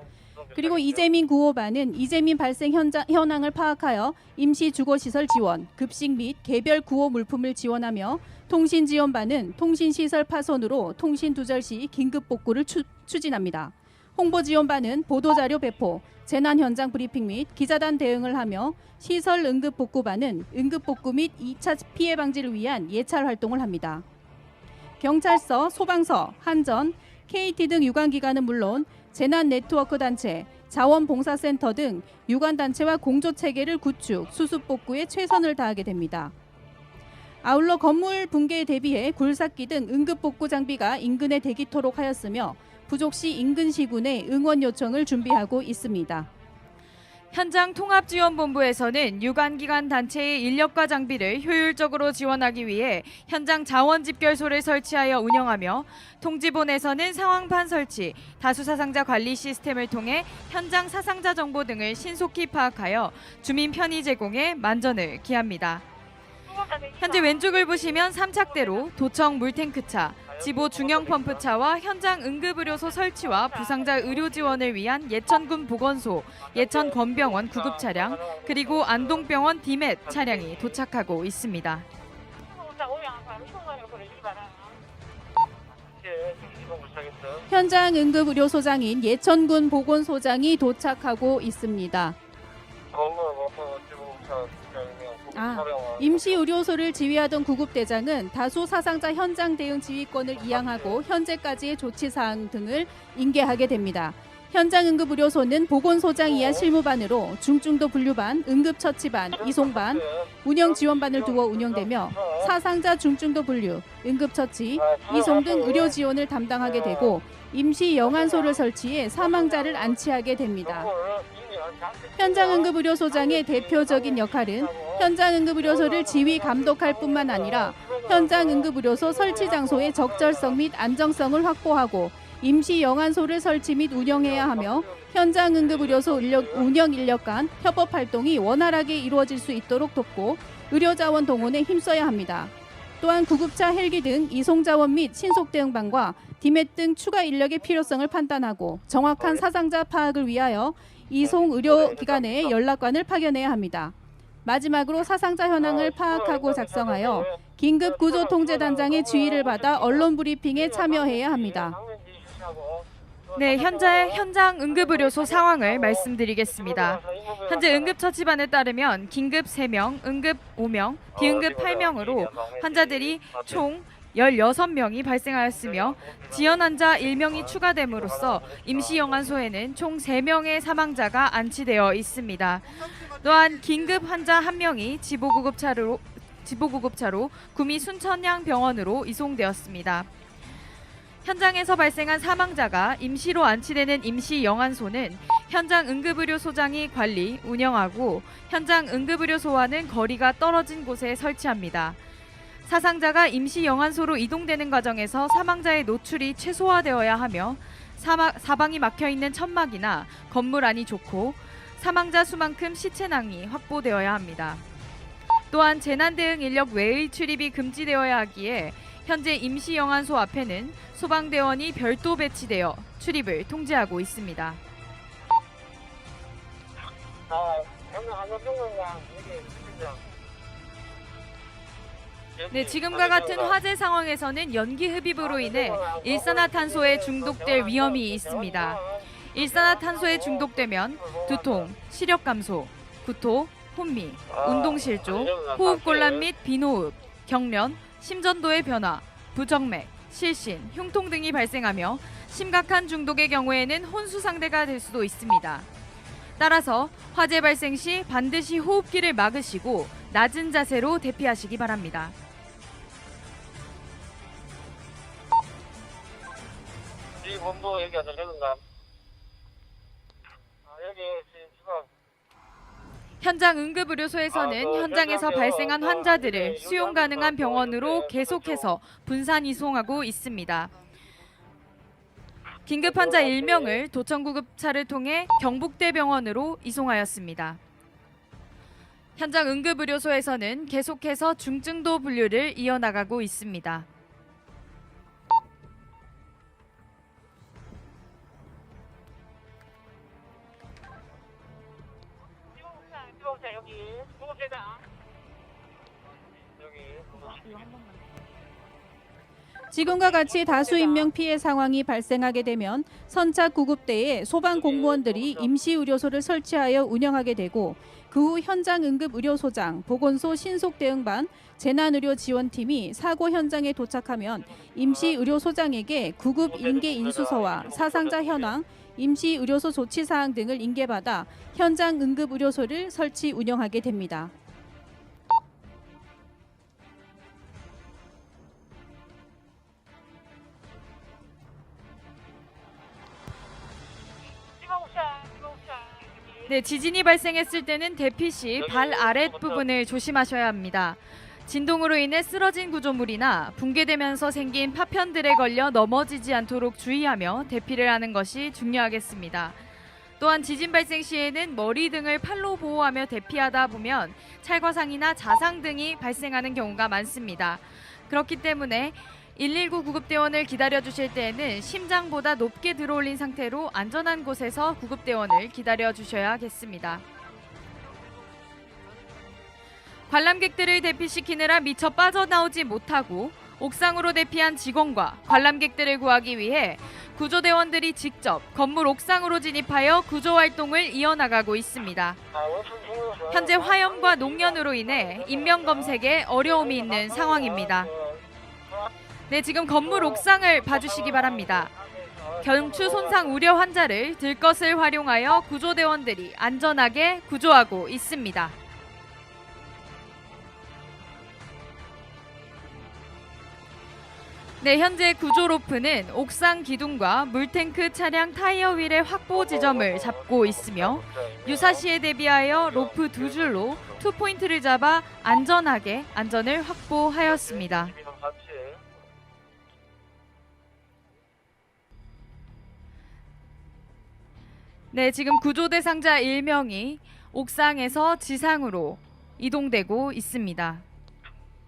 그리고 이재민 구호반은 이재민 발생 현황을 파악하여 임시 주거시설 지원, 급식 및 개별 구호 물품을 지원하며 통신 지원반은 통신시설 파손으로 통신 두절 시 긴급 복구를 추진합니다. 홍보 지원반은 보도자료 배포, 재난 현장 브리핑 및 기자단 대응을 하며 시설 응급 복구반은 응급 복구 및 2차 피해 방지를 위한 예찰 활동을 합니다. 경찰서, 소방서, 한전, KT 등 유관기관은 물론 재난 네트워크 단체, 자원봉사센터 등 유관단체와 공조체계를 구축, 수습 복구에 최선을 다하게 됩니다. 아울러 건물 붕괴에 대비해 굴삭기 등 응급복구 장비가 인근에 대기토록 하였으며 부족시 인근 시군에 응원 요청을 준비하고 있습니다. 현장 통합지원본부에서는 유관기관 단체의 인력과 장비를 효율적으로 지원하기 위해 현장 자원 집결소를 설치하여 운영하며 통지본에서는 상황판 설치, 다수 사상자 관리 시스템을 통해 현장 사상자 정보 등을 신속히 파악하여 주민 편의 제공에 만전을 기합니다. 현재 왼쪽을 보시면 3착대로 도청 물탱크차, 지보 중형 펌프차와 현장 응급의료소 설치와 부상자 의료 지원을 위한 예천군 보건소, 예천건병원 구급 차량, 그리고 안동병원 디멧 차량이 도착하고 있습니다. 현장 응급의료소장인 예천군 보건소장이 도착하고 있습니다. 임시의료소를 지휘하던 구급대장은 다수 사상자 현장 대응 지휘권을 이양하고 현재까지의 조치사항 등을 인계하게 됩니다. 현장 응급의료소는 보건소장 이하 실무반으로 중증도 분류반, 응급처치반, 이송반, 운영지원반을 두어 운영되며 사상자 중증도 분류, 응급처치, 이송 등 의료 지원을 담당하게 되고 임시영안소를 설치해 사망자를 안치하게 됩니다. 현장 응급의료소장의 대표적인 역할은 현장 응급의료소를 지휘 감독할 뿐만 아니라 현장 응급의료소 설치 장소의 적절성 및 안정성을 확보하고 임시 영안소를 설치 및 운영해야 하며 현장 응급의료소 운영 인력 간 협업 활동이 원활하게 이루어질 수 있도록 돕고 의료자원 동원에 힘써야 합니다. 또한 구급차 헬기 등 이송자원 및 신속대응반과 디멧 등 추가 인력의 필요성을 판단하고 정확한 사상자 파악을 위하여 이송 의료기관에 연락관을 파견해야 합니다. 마지막으로 사상자 현황을 파악하고 작성하여 긴급구조통제단장의 지휘를 받아 언론 브리핑에 참여해야 합니다. 네, 현재 현장 응급의료소 상황을 말씀드리겠습니다. 현재 응급처치반에 따르면 긴급 3명, 응급 5명, 비응급 8명으로 환자들이 총 16명이 발생하였으며 지연 환자 1명이 추가됨으로써 임시영안소에는 총 3명의 사망자가 안치되어 있습니다. 또한 긴급 환자 1명이 지보구급차로 구미 순천향병원으로 이송되었습니다. 현장에서 발생한 사망자가 임시로 안치되는 임시영안소는 현장 응급의료소장이 관리, 운영하고 현장 응급의료소와는 거리가 떨어진 곳에 설치합니다. 사상자가 임시영안소로 이동되는 과정에서 사망자의 노출이 최소화되어야 하며 사방이 막혀있는 천막이나 건물 안이 좋고 사망자 수만큼 시체낭이 확보되어야 합니다. 또한 재난대응 인력 외의 출입이 금지되어야 하기에 현재 임시영안소 앞에는 소방대원이 별도 배치되어 출입을 통제하고 있습니다. 네, 지금과 같은 화재 상황에서는 연기 흡입으로 인해 일산화탄소에 중독될 위험이 있습니다. 일산화탄소에 중독되면 두통, 시력 감소, 구토, 혼미, 운동실조, 호흡곤란 및 비노흡, 경련, 심전도의 변화, 부정맥, 실신, 흉통 등이 발생하며 심각한 중독의 경우에는 혼수상태가 될 수도 있습니다. 따라서 화재 발생 시 반드시 호흡기를 막으시고 낮은 자세로 대피하시기 바랍니다. 이 본부 여기 안 들리는가? 여기 지금 현장 응급의료소에서는 현장에서 발생한 환자들을 수용 가능한 병원으로 계속해서 분산 이송하고 있습니다. 긴급 환자 1명을 도청구급차를 통해 경북대병원으로 이송하였습니다. 현장 응급의료소에서는 계속해서 중증도 분류를 이어나가고 있습니다. 지금과 같이 다수 인명 피해 상황이 발생하게 되면 선착 구급대에 소방 공무원들이 임시의료소를 설치하여 운영하게 되고 그 후 현장 응급의료소장, 보건소 신속대응반, 재난의료지원팀이 사고 현장에 도착하면 임시의료소장에게 구급 인계 인수서와 사상자 현황, 임시의료소 조치사항 등을 인계받아 현장 응급의료소를 설치 운영하게 됩니다. 네, 지진이 발생했을 때는 대피 시 발 아랫 부분을 조심하셔야 합니다. 진동으로 인해 쓰러진 구조물이나 붕괴되면서 생긴 파편들에 걸려 넘어지지 않도록 주의하며 대피를 하는 것이 중요하겠습니다. 또한 지진 발생 시에는 머리 등을 팔로 보호하며 대피하다 보면 찰과상이나 자상 등이 발생하는 경우가 많습니다. 그렇기 때문에 119 구급대원을 기다려주실 때에는 심장보다 높게 들어올린 상태로 안전한 곳에서 구급대원을 기다려주셔야겠습니다. 관람객들을 대피시키느라 미처 빠져나오지 못하고 옥상으로 대피한 직원과 관람객들을 구하기 위해 구조대원들이 직접 건물 옥상으로 진입하여 구조활동을 이어나가고 있습니다. 현재 화염과 녹연으로 인해 인명검색에 어려움이 있는 상황입니다. 네, 지금 건물 옥상을 봐주시기 바랍니다. 경추 손상 우려 환자를 들것을 활용하여 구조대원들이 안전하게 구조하고 있습니다. 네, 현재 구조 로프는 옥상 기둥과 물탱크 차량 타이어 휠의 확보 지점을 잡고 있으며 유사시에 대비하여 로프 2줄로 2포인트를 잡아 안전하게 안전을 확보하였습니다. 네, 지금 구조 대상자 1명이 옥상에서 지상으로 이동되고 있습니다.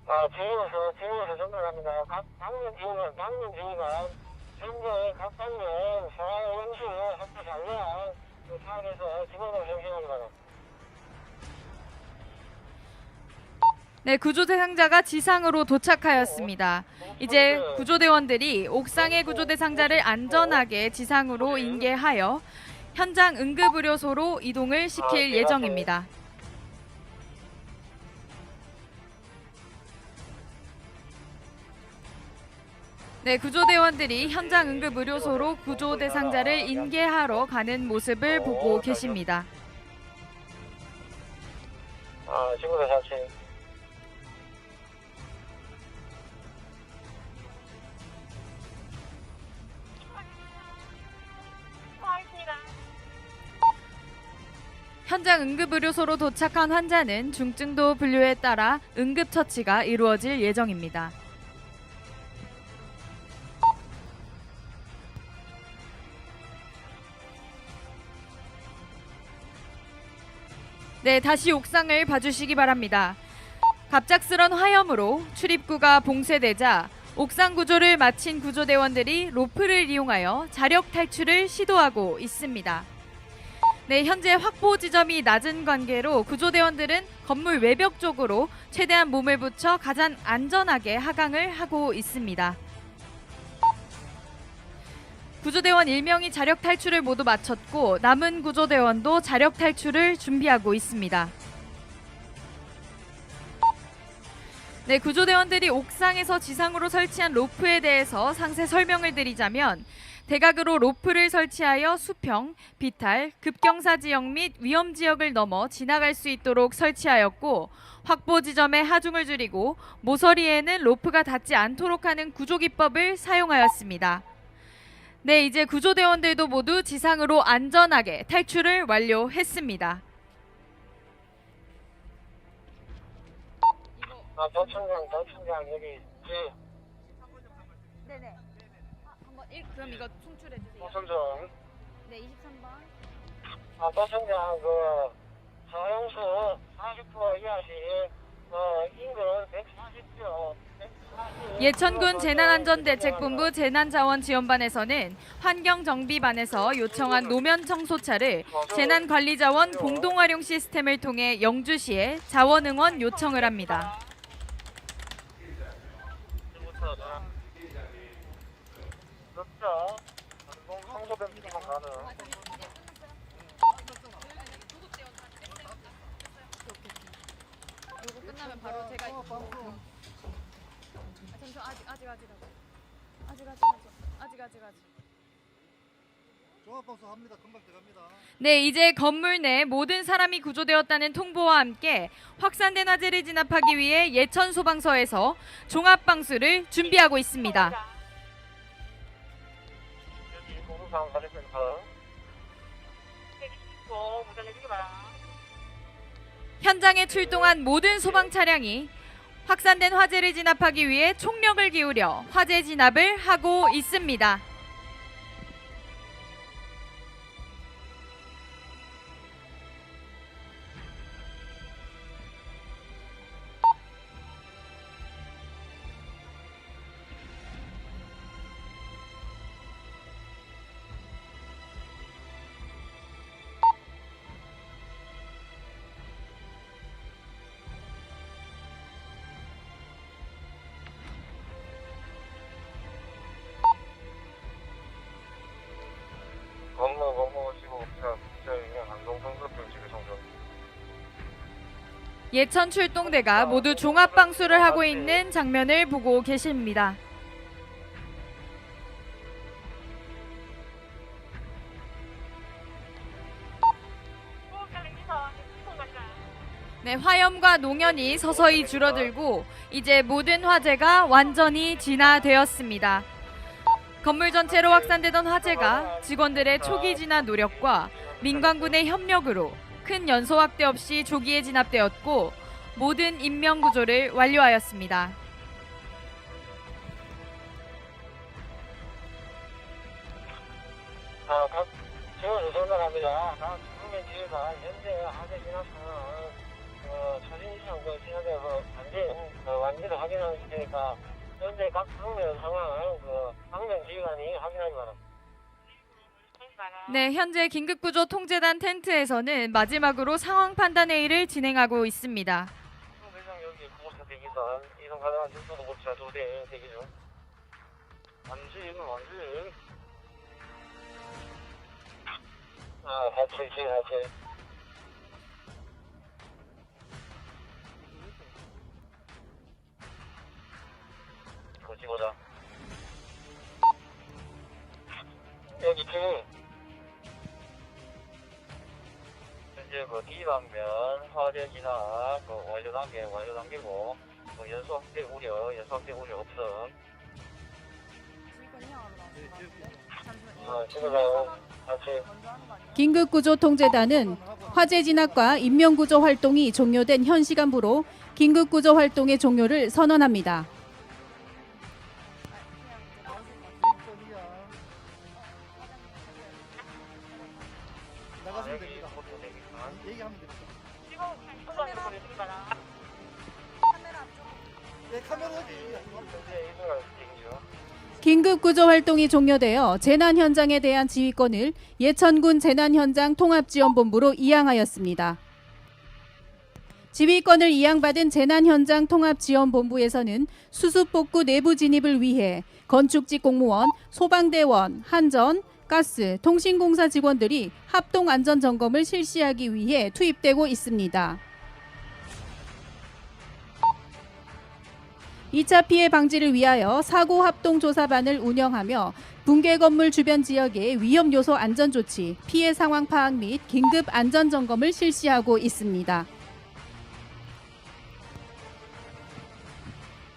지금에서 전달합니다. 방금 지휘가 현재 각 단계 상황 원시 학교 장관 사업에서 직원을 정신합니다. 네, 구조 대상자가 지상으로 도착하였습니다. 이제 구조대원들이 옥상의 구조 대상자를 안전하게 지상으로 인계하여 현장 응급의료소로 이동을 시킬 예정입니다. 네, 구조대원들이 현장 응급의료소로 구조 대상자를 인계하러 가는 모습을 보고 계십니다. 지금부터 자치. 현장 응급의료소로 도착한 환자는 중증도 분류에 따라 응급처치가 이루어질 예정입니다. 네, 다시 옥상을 봐주시기 바랍니다. 갑작스런 화염으로 출입구가 봉쇄되자 옥상 구조를 마친 구조대원들이 로프를 이용하여 자력 탈출을 시도하고 있습니다. 네, 현재 확보 지점이 낮은 관계로 구조대원들은 건물 외벽 쪽으로 최대한 몸을 붙여 가장 안전하게 하강을 하고 있습니다. 구조대원 1명이 자력 탈출을 모두 마쳤고 남은 구조대원도 자력 탈출을 준비하고 있습니다. 네, 구조대원들이 옥상에서 지상으로 설치한 로프에 대해서 상세 설명을 드리자면 대각으로 로프를 설치하여 수평, 비탈, 급경사 지역 및 위험 지역을 넘어 지나갈 수 있도록 설치하였고 확보 지점의 하중을 줄이고 모서리에는 로프가 닿지 않도록 하는 구조 기법을 사용하였습니다. 네, 이제 구조대원들도 모두 지상으로 안전하게 탈출을 완료했습니다. 도청장 여기 네네. 한번 그럼 이거 송출해 주세요. 도청장. 네, 23번. 도청장 사용수 40% 이하시 인근 140조. 예천군 재난안전대책본부 재난자원지원반에서는 환경정비반에서 요청한 노면 청소차를 재난관리자원 공동활용 시스템을 통해 영주시에 자원응원 요청을 합니다. 이거 끝나면 바로 제가 아직. 종합방송 합니다. 금방 들어갑니다. 네, 이제 건물 내 모든 사람이 구조되었다는 통보와 함께 확산된 화재를 진압하기 위해 예천 소방서에서 종합방수를 준비하고 있습니다. 여기 공동상황 관리센터. 하시고 무전해주기 바랍니다. 현장에 출동한 모든 소방 차량이 확산된 화재를 진압하기 위해 총력을 기울여 화재 진압을 하고 있습니다. 예천 출동대가 모두 종합 방수를 하고 있는 장면을 보고 계십니다. 네, 화염과 농연이 서서히 줄어들고 이제 모든 화재가 완전히 진화되었습니다. 건물 전체로 확산되던 화재가 직원들의 초기 진화 노력과 민관군의 협력으로 큰 연소 확대 없이 조기에 진압되었고 모든 인명 구조를 완료하였습니다. 각 지원 전달합니다. 각 국민 지휘관 현재 화재 진압 상황 사진 이상 진압되어서 완전히 확인할 테니까 현재 각 국민 상황 방면 지휘관이 확인하기 바랍니다. 네, 현재 긴급구조 통제단 텐트에서는 마지막으로 상황 판단 회의를 진행하고 있습니다. 여기 구급차 대기선 이동 가능한 중소 구급차 2대 대기 중. 완주인. 같이. 거기 보자. 여기 팀. 현재 D방면 화재 진압 완료 단계고 연소 확대 우려 없음. 긴급구조통제단은 화재 진압과 인명구조 활동이 종료된 현 시간부로 긴급구조 활동의 종료를 선언합니다. 긴급구조 활동이 종료되어 재난 현장에 대한 지휘권을 예천군 재난현장 통합지원본부로 이양하였습니다. 지휘권을 이양받은 재난현장 통합지원본부에서는 수습복구 내부 진입을 위해 건축직 공무원, 소방대원, 한전, 가스, 통신공사 직원들이 합동안전점검을 실시하기 위해 투입되고 있습니다. 2차 피해 방지를 위하여 사고 합동조사반을 운영하며 붕괴 건물 주변 지역의 위험 요소 안전 조치, 피해 상황 파악 및 긴급 안전 점검을 실시하고 있습니다.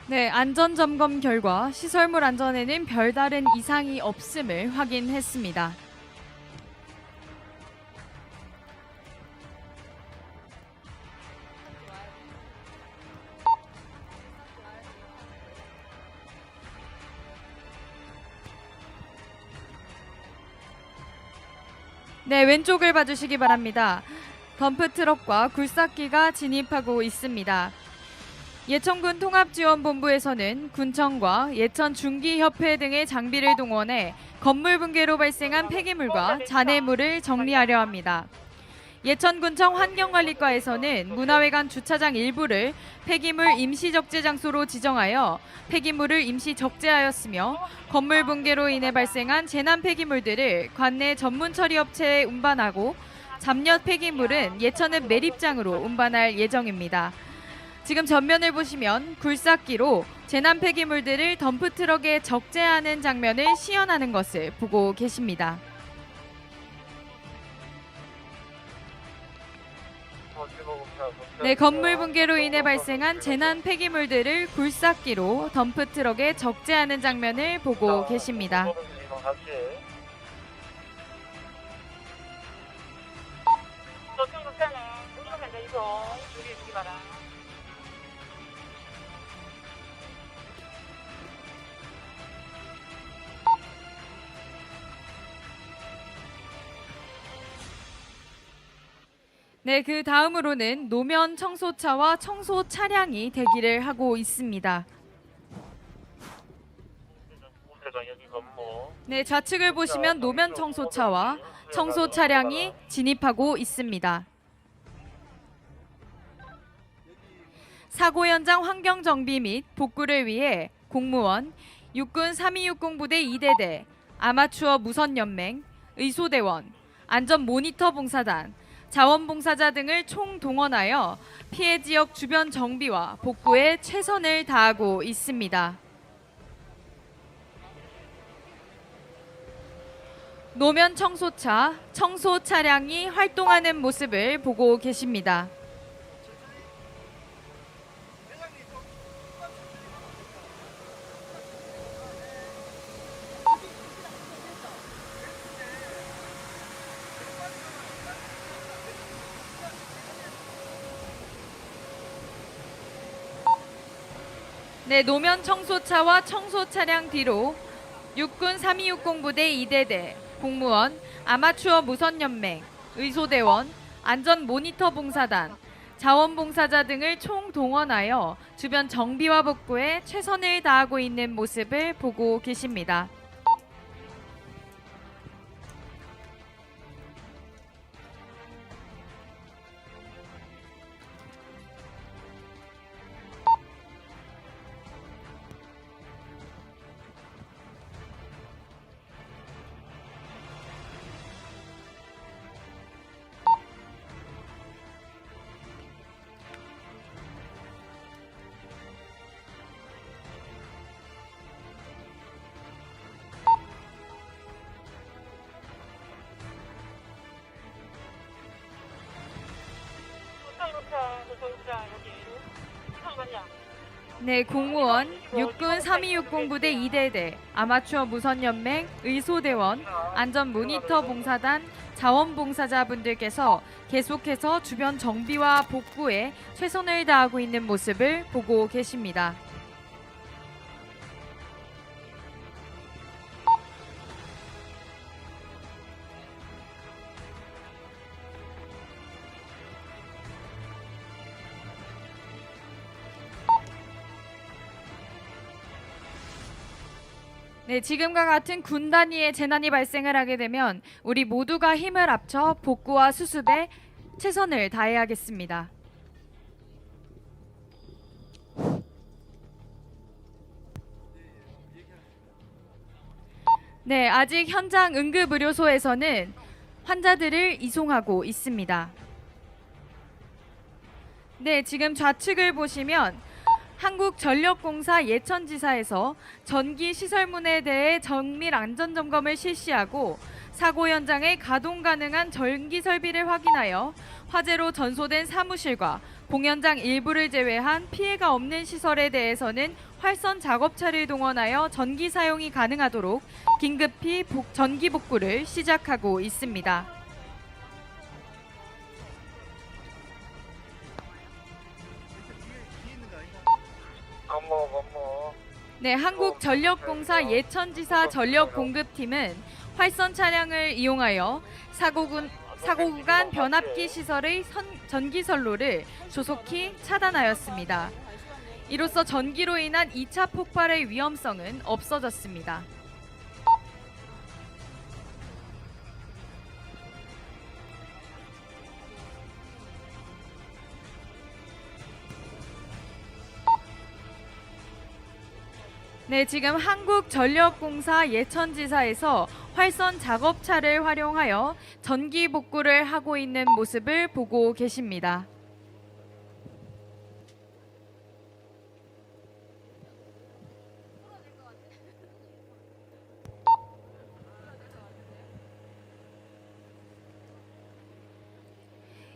네, 안전 점검 결과 시설물 안전에는 별다른 이상이 없음을 확인했습니다. 네, 왼쪽을 봐주시기 바랍니다. 덤프트럭과 굴삭기가 진입하고 있습니다. 예천군 통합지원본부에서는 군청과 예천중기협회 등의 장비를 동원해 건물 붕괴로 발생한 폐기물과 잔해물을 정리하려 합니다. 예천군청 환경관리과에서는 문화회관 주차장 일부를 폐기물 임시 적재 장소로 지정하여 폐기물을 임시 적재하였으며 건물 붕괴로 인해 발생한 재난 폐기물들을 관내 전문 처리업체에 운반하고 잡엿 폐기물은 예천읍 매립장으로 운반할 예정입니다. 지금 전면을 보시면 굴삭기로 재난 폐기물들을 덤프트럭에 적재하는 장면을 시연하는 것을 보고 계십니다. 네, 건물 붕괴로 인해 발생한 재난 폐기물들을 굴삭기로 덤프트럭에 적재하는 장면을 보고 계십니다. 좀 주의해주기 바라. 네, 그 다음으로는 노면 청소차와 청소 차량이 대기를 하고 있습니다. 네, 좌측을 보시면 노면 청소차와 청소 차량이 진입하고 있습니다. 사고 현장 환경 정비 및 복구를 위해 공무원, 육군 3260 부대 2대대, 아마추어 무선연맹, 의소대원, 안전 모니터 봉사단, 자원봉사자 등을 총동원하여 피해 지역 주변 정비와 복구에 최선을 다하고 있습니다. 노면 청소차, 청소 차량이 활동하는 모습을 보고 계십니다. 네, 노면 청소차와 청소 차량 뒤로 육군 3260 부대 2대대, 공무원, 아마추어 무선연맹, 의소대원, 안전 모니터 봉사단, 자원봉사자 등을 총동원하여 주변 정비와 복구에 최선을 다하고 있는 모습을 보고 계십니다. 네, 공무원, 육군 3260 부대 2대대, 아마추어 무선연맹, 의소대원, 안전 모니터 봉사단, 자원봉사자분들께서 계속해서 주변 정비와 복구에 최선을 다하고 있는 모습을 보고 계십니다. 네, 지금과 같은 군 단위의 재난이 발생을 하게 되면 우리 모두가 힘을 합쳐 복구와 수습에 최선을 다해야겠습니다. 네, 아직 현장 응급의료소에서는 환자들을 이송하고 있습니다. 네, 지금 좌측을 보시면 한국전력공사 예천지사에서 전기 시설문에 대해 정밀 안전 점검을 실시하고 사고 현장의 가동 가능한 전기 설비를 확인하여 화재로 전소된 사무실과 공연장 일부를 제외한 피해가 없는 시설에 대해서는 활선 작업차를 동원하여 전기 사용이 가능하도록 긴급히 전기 복구를 시작하고 있습니다. 네, 한국전력공사 예천지사 전력공급팀은 활선 차량을 이용하여 사고 구간 변압기 시설의 전기선로를 조속히 차단하였습니다. 이로써 전기로 인한 2차 폭발의 위험성은 없어졌습니다. 네, 지금 한국전력공사 예천지사에서 활선 작업차를 활용하여 전기 복구를 하고 있는 모습을 보고 계십니다.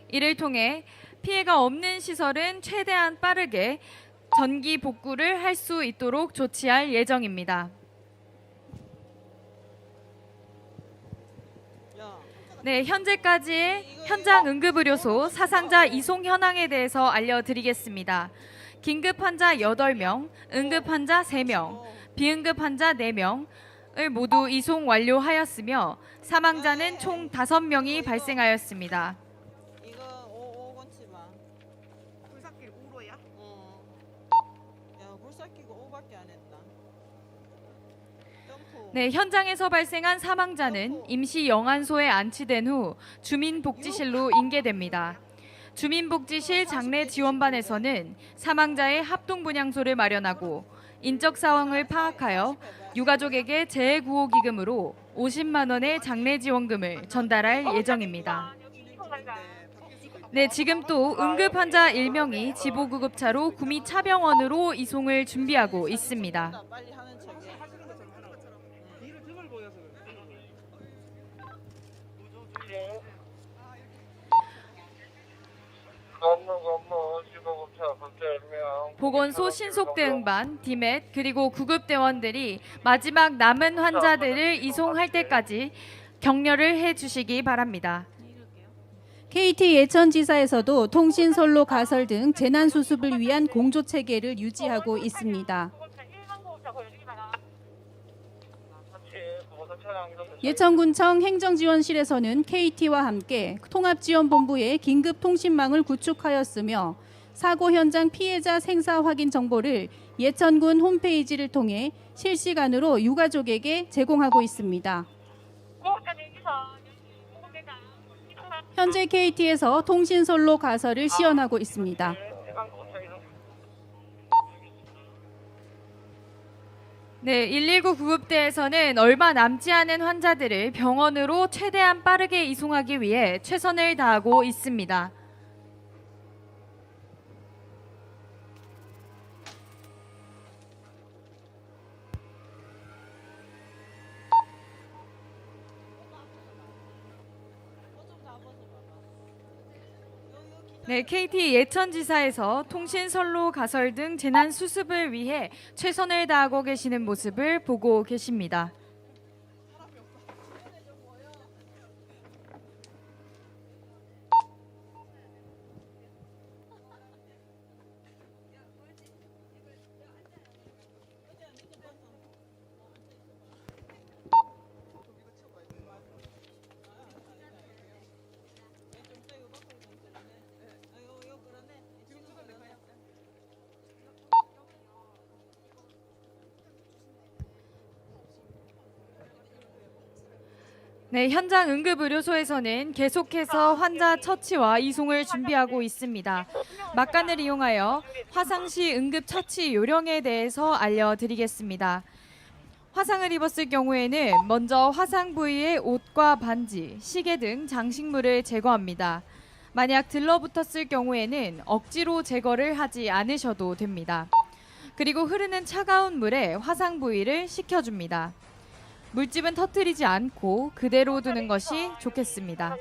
이를 통해 피해가 없는 시설은 최대한 빠르게 전기 복구를 할 수 있도록 조치할 예정입니다. 네, 현재까지의 현장 응급의료소 사상자 이송 현황에 대해서 알려드리겠습니다. 긴급 환자 8명, 응급 환자 3명, 비응급 환자 4명을 모두 이송 완료하였으며 사망자는 총 5명이 발생하였습니다. 이거 5건치만. 불삭길 5로야? 야, 불삭기고 5밖에 안 했다. 네, 현장에서 발생한 사망자는 임시 영안소에 안치된 후 주민복지실로 인계됩니다. 주민복지실 장례지원반에서는 사망자의 합동분향소를 마련하고 인적 상황을 파악하여 유가족에게 재해구호기금으로 50만 원의 장례지원금을 전달할 예정입니다. 네, 지금 또 응급 환자 1명이 지보구급차로 구미 차병원으로 이송을 준비하고 있습니다. 보건소 신속대응반, 디멧 그리고 구급대원들이 마지막 남은 환자들을 이송할 때까지 격려를 해주시기 바랍니다. KT 예천지사에서도 통신선로 가설 등 재난 수습을 위한 공조 체계를 유지하고 있습니다. 예천군청 행정지원실에서는 KT와 함께 통합지원본부의 긴급 통신망을 구축하였으며 사고 현장 피해자 생사 확인 정보를 예천군 홈페이지를 통해 실시간으로 유가족에게 제공하고 있습니다. 현재 KT에서 통신선로 가설을 시연하고 있습니다. 네, 119 구급대에서는 얼마 남지 않은 환자들을 병원으로 최대한 빠르게 이송하기 위해 최선을 다하고 있습니다. 네, KT 예천지사에서 통신선로 가설 등 재난 수습을 위해 최선을 다하고 계시는 모습을 보고 계십니다. 네, 현장 응급의료소에서는 계속해서 환자 처치와 이송을 준비하고 있습니다. 막간을 이용하여 화상시 응급처치 요령에 대해서 알려드리겠습니다. 화상을 입었을 경우에는 먼저 화상 부위의 옷과 반지, 시계 등 장식물을 제거합니다. 만약 들러붙었을 경우에는 억지로 제거를 하지 않으셔도 됩니다. 그리고 흐르는 차가운 물에 화상 부위를 식혀줍니다. 물집은 터뜨리지 않고 그대로 두는 것이 좋겠습니다.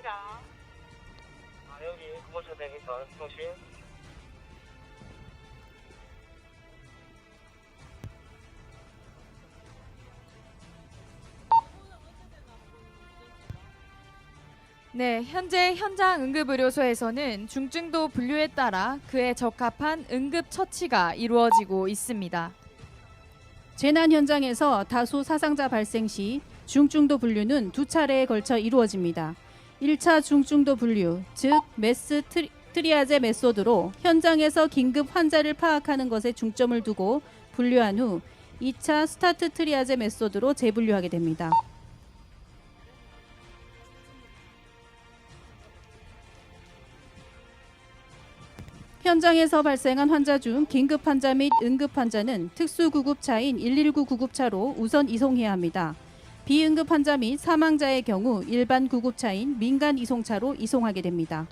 네, 현재 현장 응급의료소에서는 중증도 분류에 따라 그에 적합한 응급처치가 이루어지고 있습니다. 재난 현장에서 다수 사상자 발생 시 중증도 분류는 2차례에 걸쳐 이루어집니다. 1차 중증도 분류, 즉 매스 트리아제 메소드로 현장에서 긴급 환자를 파악하는 것에 중점을 두고 분류한 후 2차 스타트 트리아제 메소드로 재분류하게 됩니다. 현장에서 발생한 환자 중 긴급 환자 및 응급 환자는 특수구급차인 119 구급차로 우선 이송해야 합니다. 비응급 환자 및 사망자의 경우 일반 구급차인 민간 이송차로 이송하게 됩니다.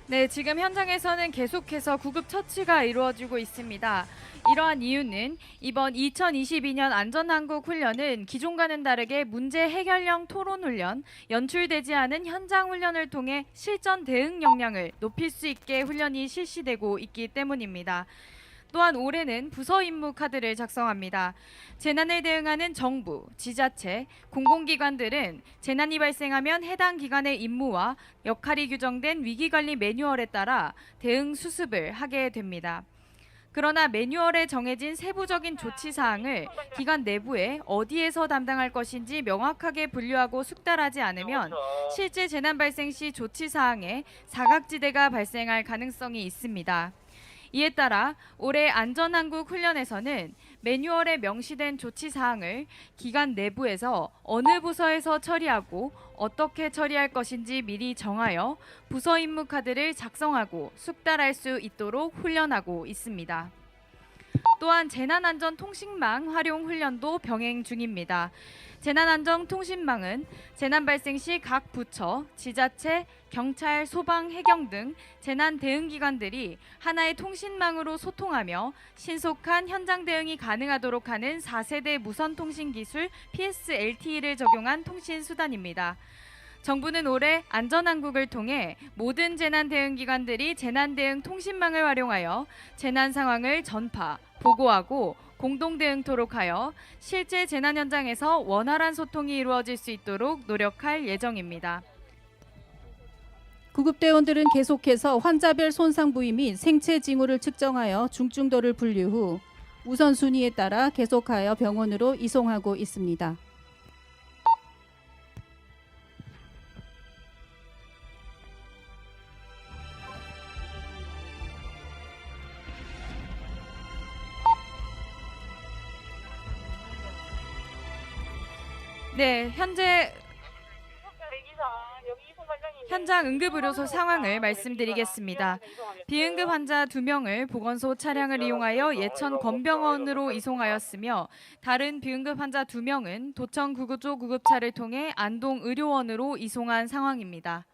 네, 지금 현장에서는 계속해서 구급 처치가 이루어지고 있습니다. 이러한 이유는 이번 2022년 안전한국 훈련은 기존과는 다르게 문제 해결형 토론 훈련, 연출되지 않은 현장 훈련을 통해 실전 대응 역량을 높일 수 있게 훈련이 실시되고 있기 때문입니다. 또한 올해는 부서 임무 카드를 작성합니다. 재난에 대응하는 정부, 지자체, 공공기관들은 재난이 발생하면 해당 기관의 임무와 역할이 규정된 위기관리 매뉴얼에 따라 대응 수습을 하게 됩니다. 그러나 매뉴얼에 정해진 세부적인 조치 사항을 기관 내부에 어디에서 담당할 것인지 명확하게 분류하고 숙달하지 않으면 실제 재난 발생 시 조치 사항에 사각지대가 발생할 가능성이 있습니다. 이에 따라 올해 안전한국 훈련에서는 매뉴얼에 명시된 조치 사항을 기관 내부에서 어느 부서에서 처리하고 어떻게 처리할 것인지 미리 정하여 부서 임무 카드를 작성하고 숙달할 수 있도록 훈련하고 있습니다. 또한 재난안전통신망 활용 훈련도 병행 중입니다. 재난안전통신망은 재난 발생 시 각 부처, 지자체, 경찰, 소방, 해경 등 재난 대응 기관들이 하나의 통신망으로 소통하며 신속한 현장 대응이 가능하도록 하는 4세대 무선 통신 기술 PSLTE를 적용한 통신 수단입니다. 정부는 올해 안전한국을 통해 모든 재난 대응 기관들이 재난 대응 통신망을 활용하여 재난 상황을 전파, 보고하고 공동 대응토록 하여 실제 재난 현장에서 원활한 소통이 이루어질 수 있도록 노력할 예정입니다. 구급대원들은 계속해서 환자별 손상 부위 및 생체 징후를 측정하여 중증도를 분류 후 우선순위에 따라 계속하여 병원으로 이송하고 있습니다. 네, 현장 응급의료소 상황을 말씀드리겠습니다. 비응급 환자 2명을 보건소 차량을 이용하여 예천 건병원으로 이송하였으며 다른 비응급 환자 2명은 도청 구급조 구급차를 통해 안동 의료원으로 이송한 상황입니다.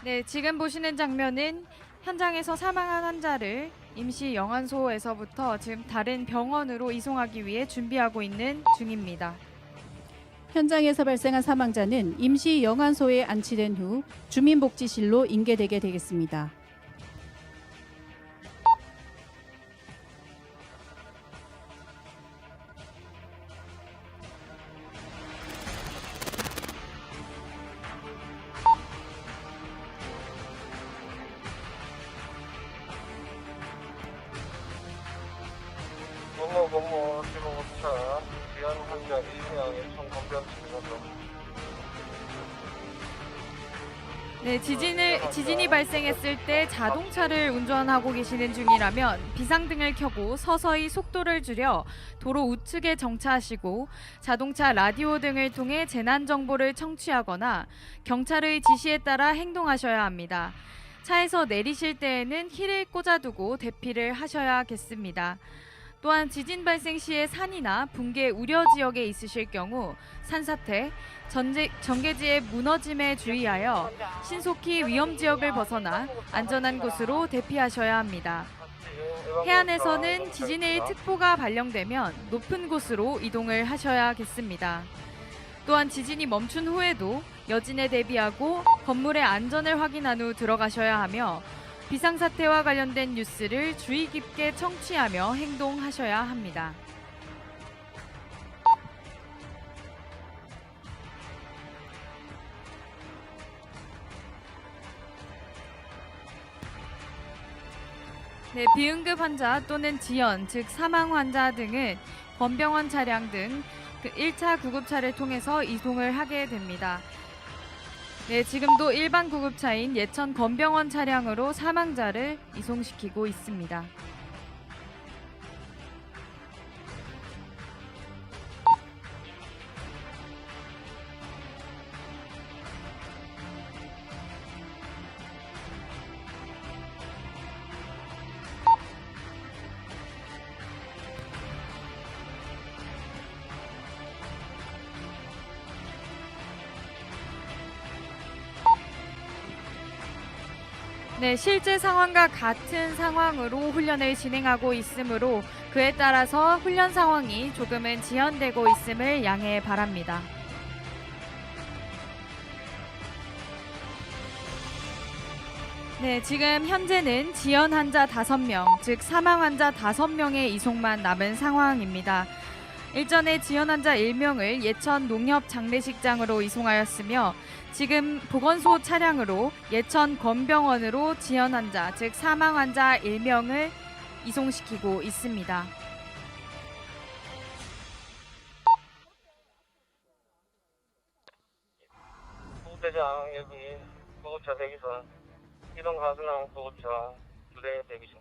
네, 지금 보시는 장면은 현장에서 사망한 환자를 임시 영안소에서부터 지금 다른 병원으로 이송하기 위해 준비하고 있는 중입니다. 현장에서 발생한 사망자는 임시 영안소에 안치된 후 주민복지실로 인계되게 되겠습니다. 공모 15차 귀한 환자 1명 예천 건병 진료소. 네, 지진이 발생했을 때 자동차를 운전하고 계시는 중이라면 비상등을 켜고 서서히 속도를 줄여 도로 우측에 정차하시고 자동차 라디오 등을 통해 재난 정보를 청취하거나 경찰의 지시에 따라 행동하셔야 합니다. 차에서 내리실 때에는 힐을 꽂아두고 대피를 하셔야겠습니다. 또한 지진 발생 시에 산이나 붕괴 우려 지역에 있으실 경우 산사태, 전개지의 무너짐에 주의하여 신속히 위험 지역을 벗어나 안전한 곳으로 대피하셔야 합니다. 해안에서는 지진의 특보가 발령되면 높은 곳으로 이동을 하셔야겠습니다. 또한 지진이 멈춘 후에도 여진에 대비하고 건물의 안전을 확인한 후 들어가셔야 하며 비상사태와 관련된 뉴스를 주의 깊게 청취하며 행동하셔야 합니다. 네, 비응급 환자 또는 지연, 즉 사망 환자 등은 건병원 차량 등 1차 구급차를 통해서 이송을 하게 됩니다. 네, 지금도 일반 구급차인 예천 건병원 차량으로 사망자를 이송시키고 있습니다. 네, 실제 상황과 같은 상황으로 훈련을 진행하고 있으므로 그에 따라서 훈련 상황이 조금은 지연되고 있음을 양해 바랍니다. 네, 지금 현재는 지연 환자 5명, 즉 사망 환자 5명의 이송만 남은 상황입니다. 일전에 지연 환자 1명을 예천 농협 장례식장으로 이송하였으며 지금 보건소 차량으로 예천 건병원으로 지연 환자, 즉 사망 환자 1명을 이송시키고 있습니다. 구급대장 여기 구급차 대기선 이동 가순항 구급차 2대 대기 중.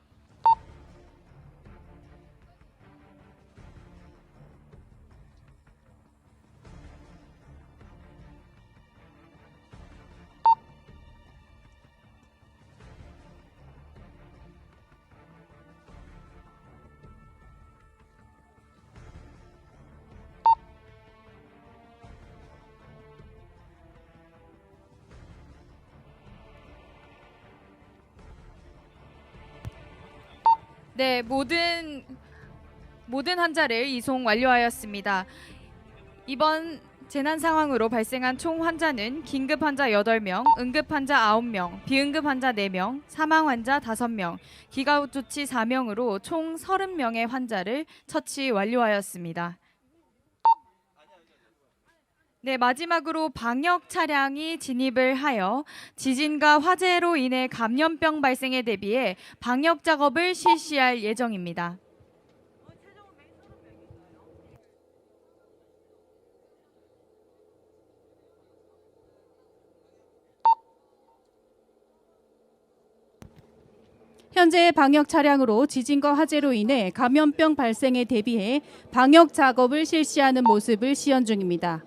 네, 모든 환자를 이송 완료하였습니다. 이번 재난 상황으로 발생한 총 환자는 긴급 환자 8명, 응급 환자 9명, 비응급 환자 4명, 사망 환자 5명, 기가후 조치 4명으로 총 30명의 환자를 처치 완료하였습니다. 네, 마지막으로 방역 차량이 진입을 하여 지진과 화재로 인해 감염병 발생에 대비해 방역 작업을 실시할 예정입니다. 현재 방역 차량으로 지진과 화재로 인해 감염병 발생에 대비해 방역 작업을 실시하는 모습을 시연 중입니다.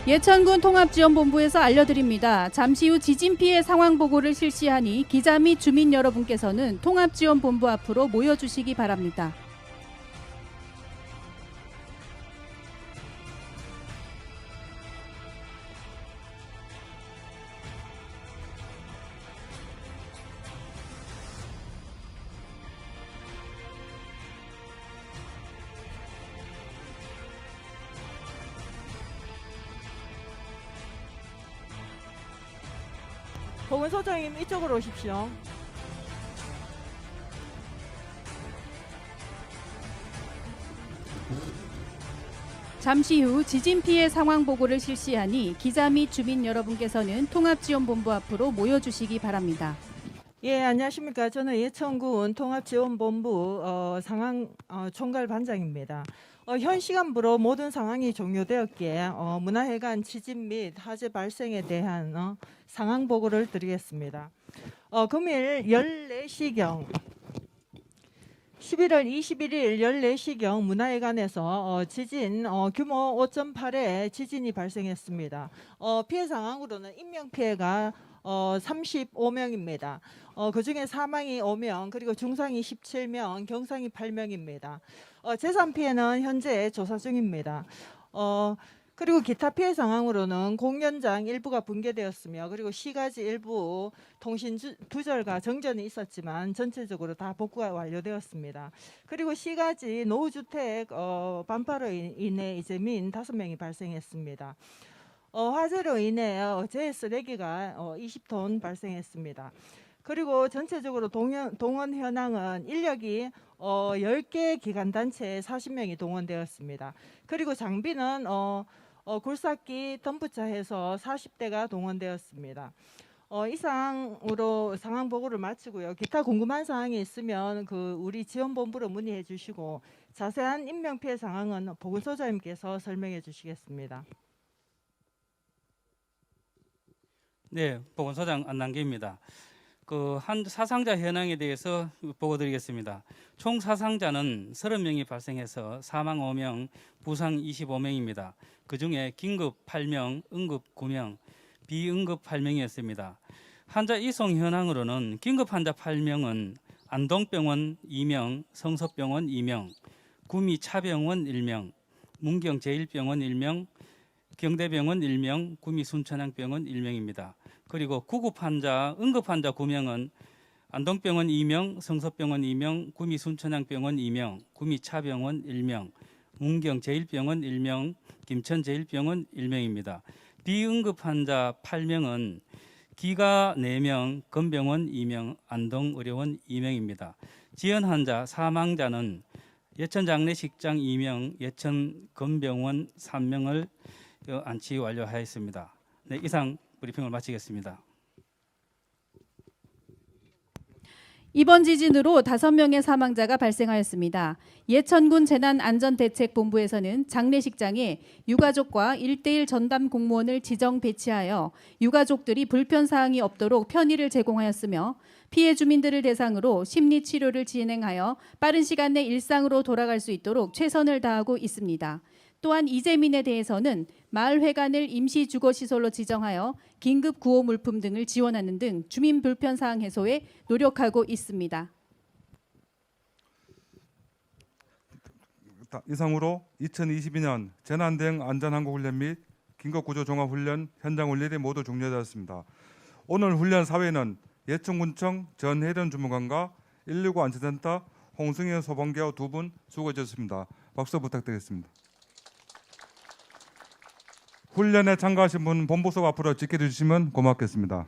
예천군 통합지원본부에서 알려드립니다. 잠시 후 지진 피해 상황 보고를 실시하니 기자 및 주민 여러분께서는 통합지원본부 앞으로 모여주시기 바랍니다. 보건소장님 이쪽으로 오십시오. 잠시 후 지진 피해 상황 보고를 실시하니 기자 및 주민 여러분께서는 통합지원본부 앞으로 모여주시기 바랍니다. 예, 안녕하십니까. 저는 예천군 통합지원본부 상황 총괄 반장입니다. 현 시간부로 모든 상황이 종료되었기에 문화회관 지진 및 화재 발생에 대한 상황 보고를 드리겠습니다. 금일 14시경 11월 21일 14시경 문화회관에서 지진 규모 5.8의 지진이 발생했습니다. 피해 상황으로는 인명피해가 35명입니다. 그중에 사망이 5명, 그리고 중상이 17명, 경상이 8명입니다. 재산 피해는 현재 조사 중입니다. 그리고 기타 피해 상황으로는 공연장 일부가 붕괴되었으며, 그리고 시가지 일부 통신 두절과 정전이 있었지만 전체적으로 다 복구가 완료되었습니다. 그리고 시가지 노후주택 반파로 인해 이제 민 5명이 발생했습니다. 화재로 인해 재해 쓰레기가 20톤 발생했습니다. 그리고 전체적으로 동원 현황은 인력이 10개 기관단체에 40명이 동원되었습니다. 그리고 장비는 굴삭기, 덤프차 해서 40대가 동원되었습니다. 이상으로 상황 보고를 마치고요. 기타 궁금한 사항이 있으면 우리 지원본부로 문의해 주시고, 자세한 인명피해 상황은 보건소장님께서 설명해 주시겠습니다. 네, 보건소장 안남기입니다. 한 사상자 현황에 대해서 보고드리겠습니다. 총 사상자는 30명이 발생해서 사망 5명, 부상 25명입니다. 그중에 긴급 8명, 응급 9명, 비응급 8명이었습니다. 환자 이송 현황으로는 긴급 환자 8명은 안동병원 2명, 성서병원 2명, 구미 차병원 1명, 문경 제1병원 1명, 경대병원 1명, 구미 순천향병원 1명입니다. 그리고 구급 환자, 응급 환자 9명은 안동병원 2명, 성서병원 2명, 구미 순천향병원 2명, 구미 차병원 1명, 문경 제1병원 1명, 김천 제1병원 1명입니다. 비응급 환자 8명은 기가 4명, 건병원 2명, 안동의료원 2명입니다. 지연 환자, 사망자는 예천 장례식장 2명, 예천 건병원 3명을 안치 완료하였습니다. 네, 이상 브리핑을 마치겠습니다. 이번 지진으로 5명의 사망자가 발생하였습니다. 예천군 재난안전대책본부에서는 장례식장에 유가족과 1:1 전담 공무원을 지정 배치하여 유가족들이 불편사항이 없도록 편의를 제공하였으며, 피해 주민들을 대상으로 심리치료를 진행하여 빠른 시간 내 일상으로 돌아갈 수 있도록 최선을 다하고 있습니다. 또한 이재민에 대해서는 마을회관을 임시주거시설로 지정하여 긴급 구호 물품 등을 지원하는 등 주민 불편사항 해소에 노력하고 있습니다. 이상으로 2022년 재난대응 안전항공훈련 및 긴급구조종합훈련 현장 훈련이 모두 종료되었습니다. 오늘 훈련 사회는 예천군청 전혜련 주무관과 119 안전센터 홍승현 소방대원 2분 수고해 주셨습니다. 박수 부탁드리겠습니다. 훈련에 참가하신 분 본부석 앞으로 지켜주시면 고맙겠습니다.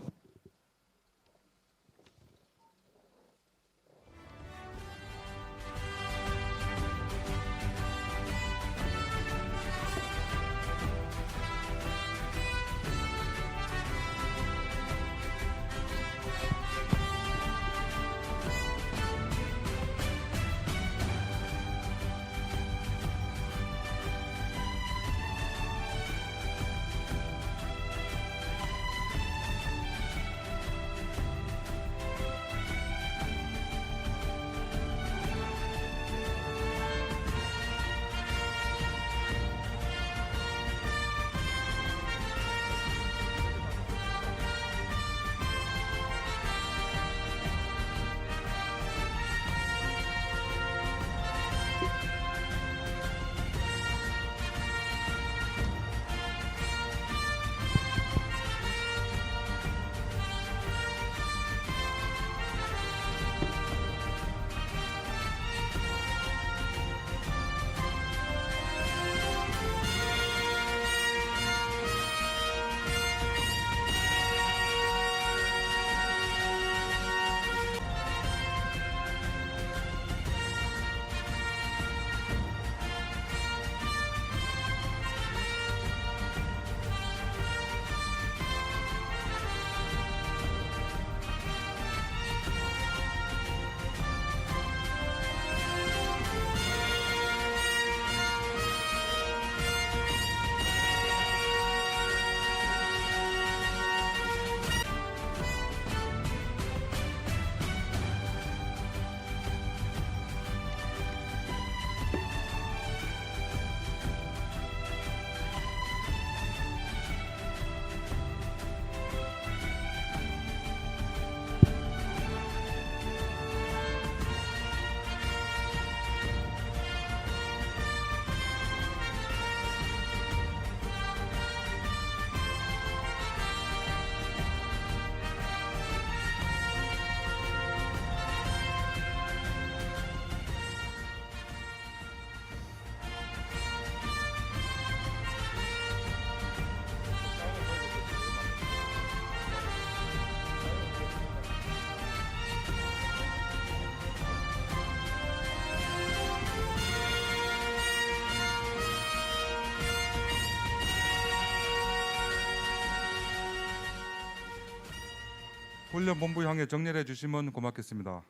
훈련본부 향해 정렬해 주시면 고맙겠습니다.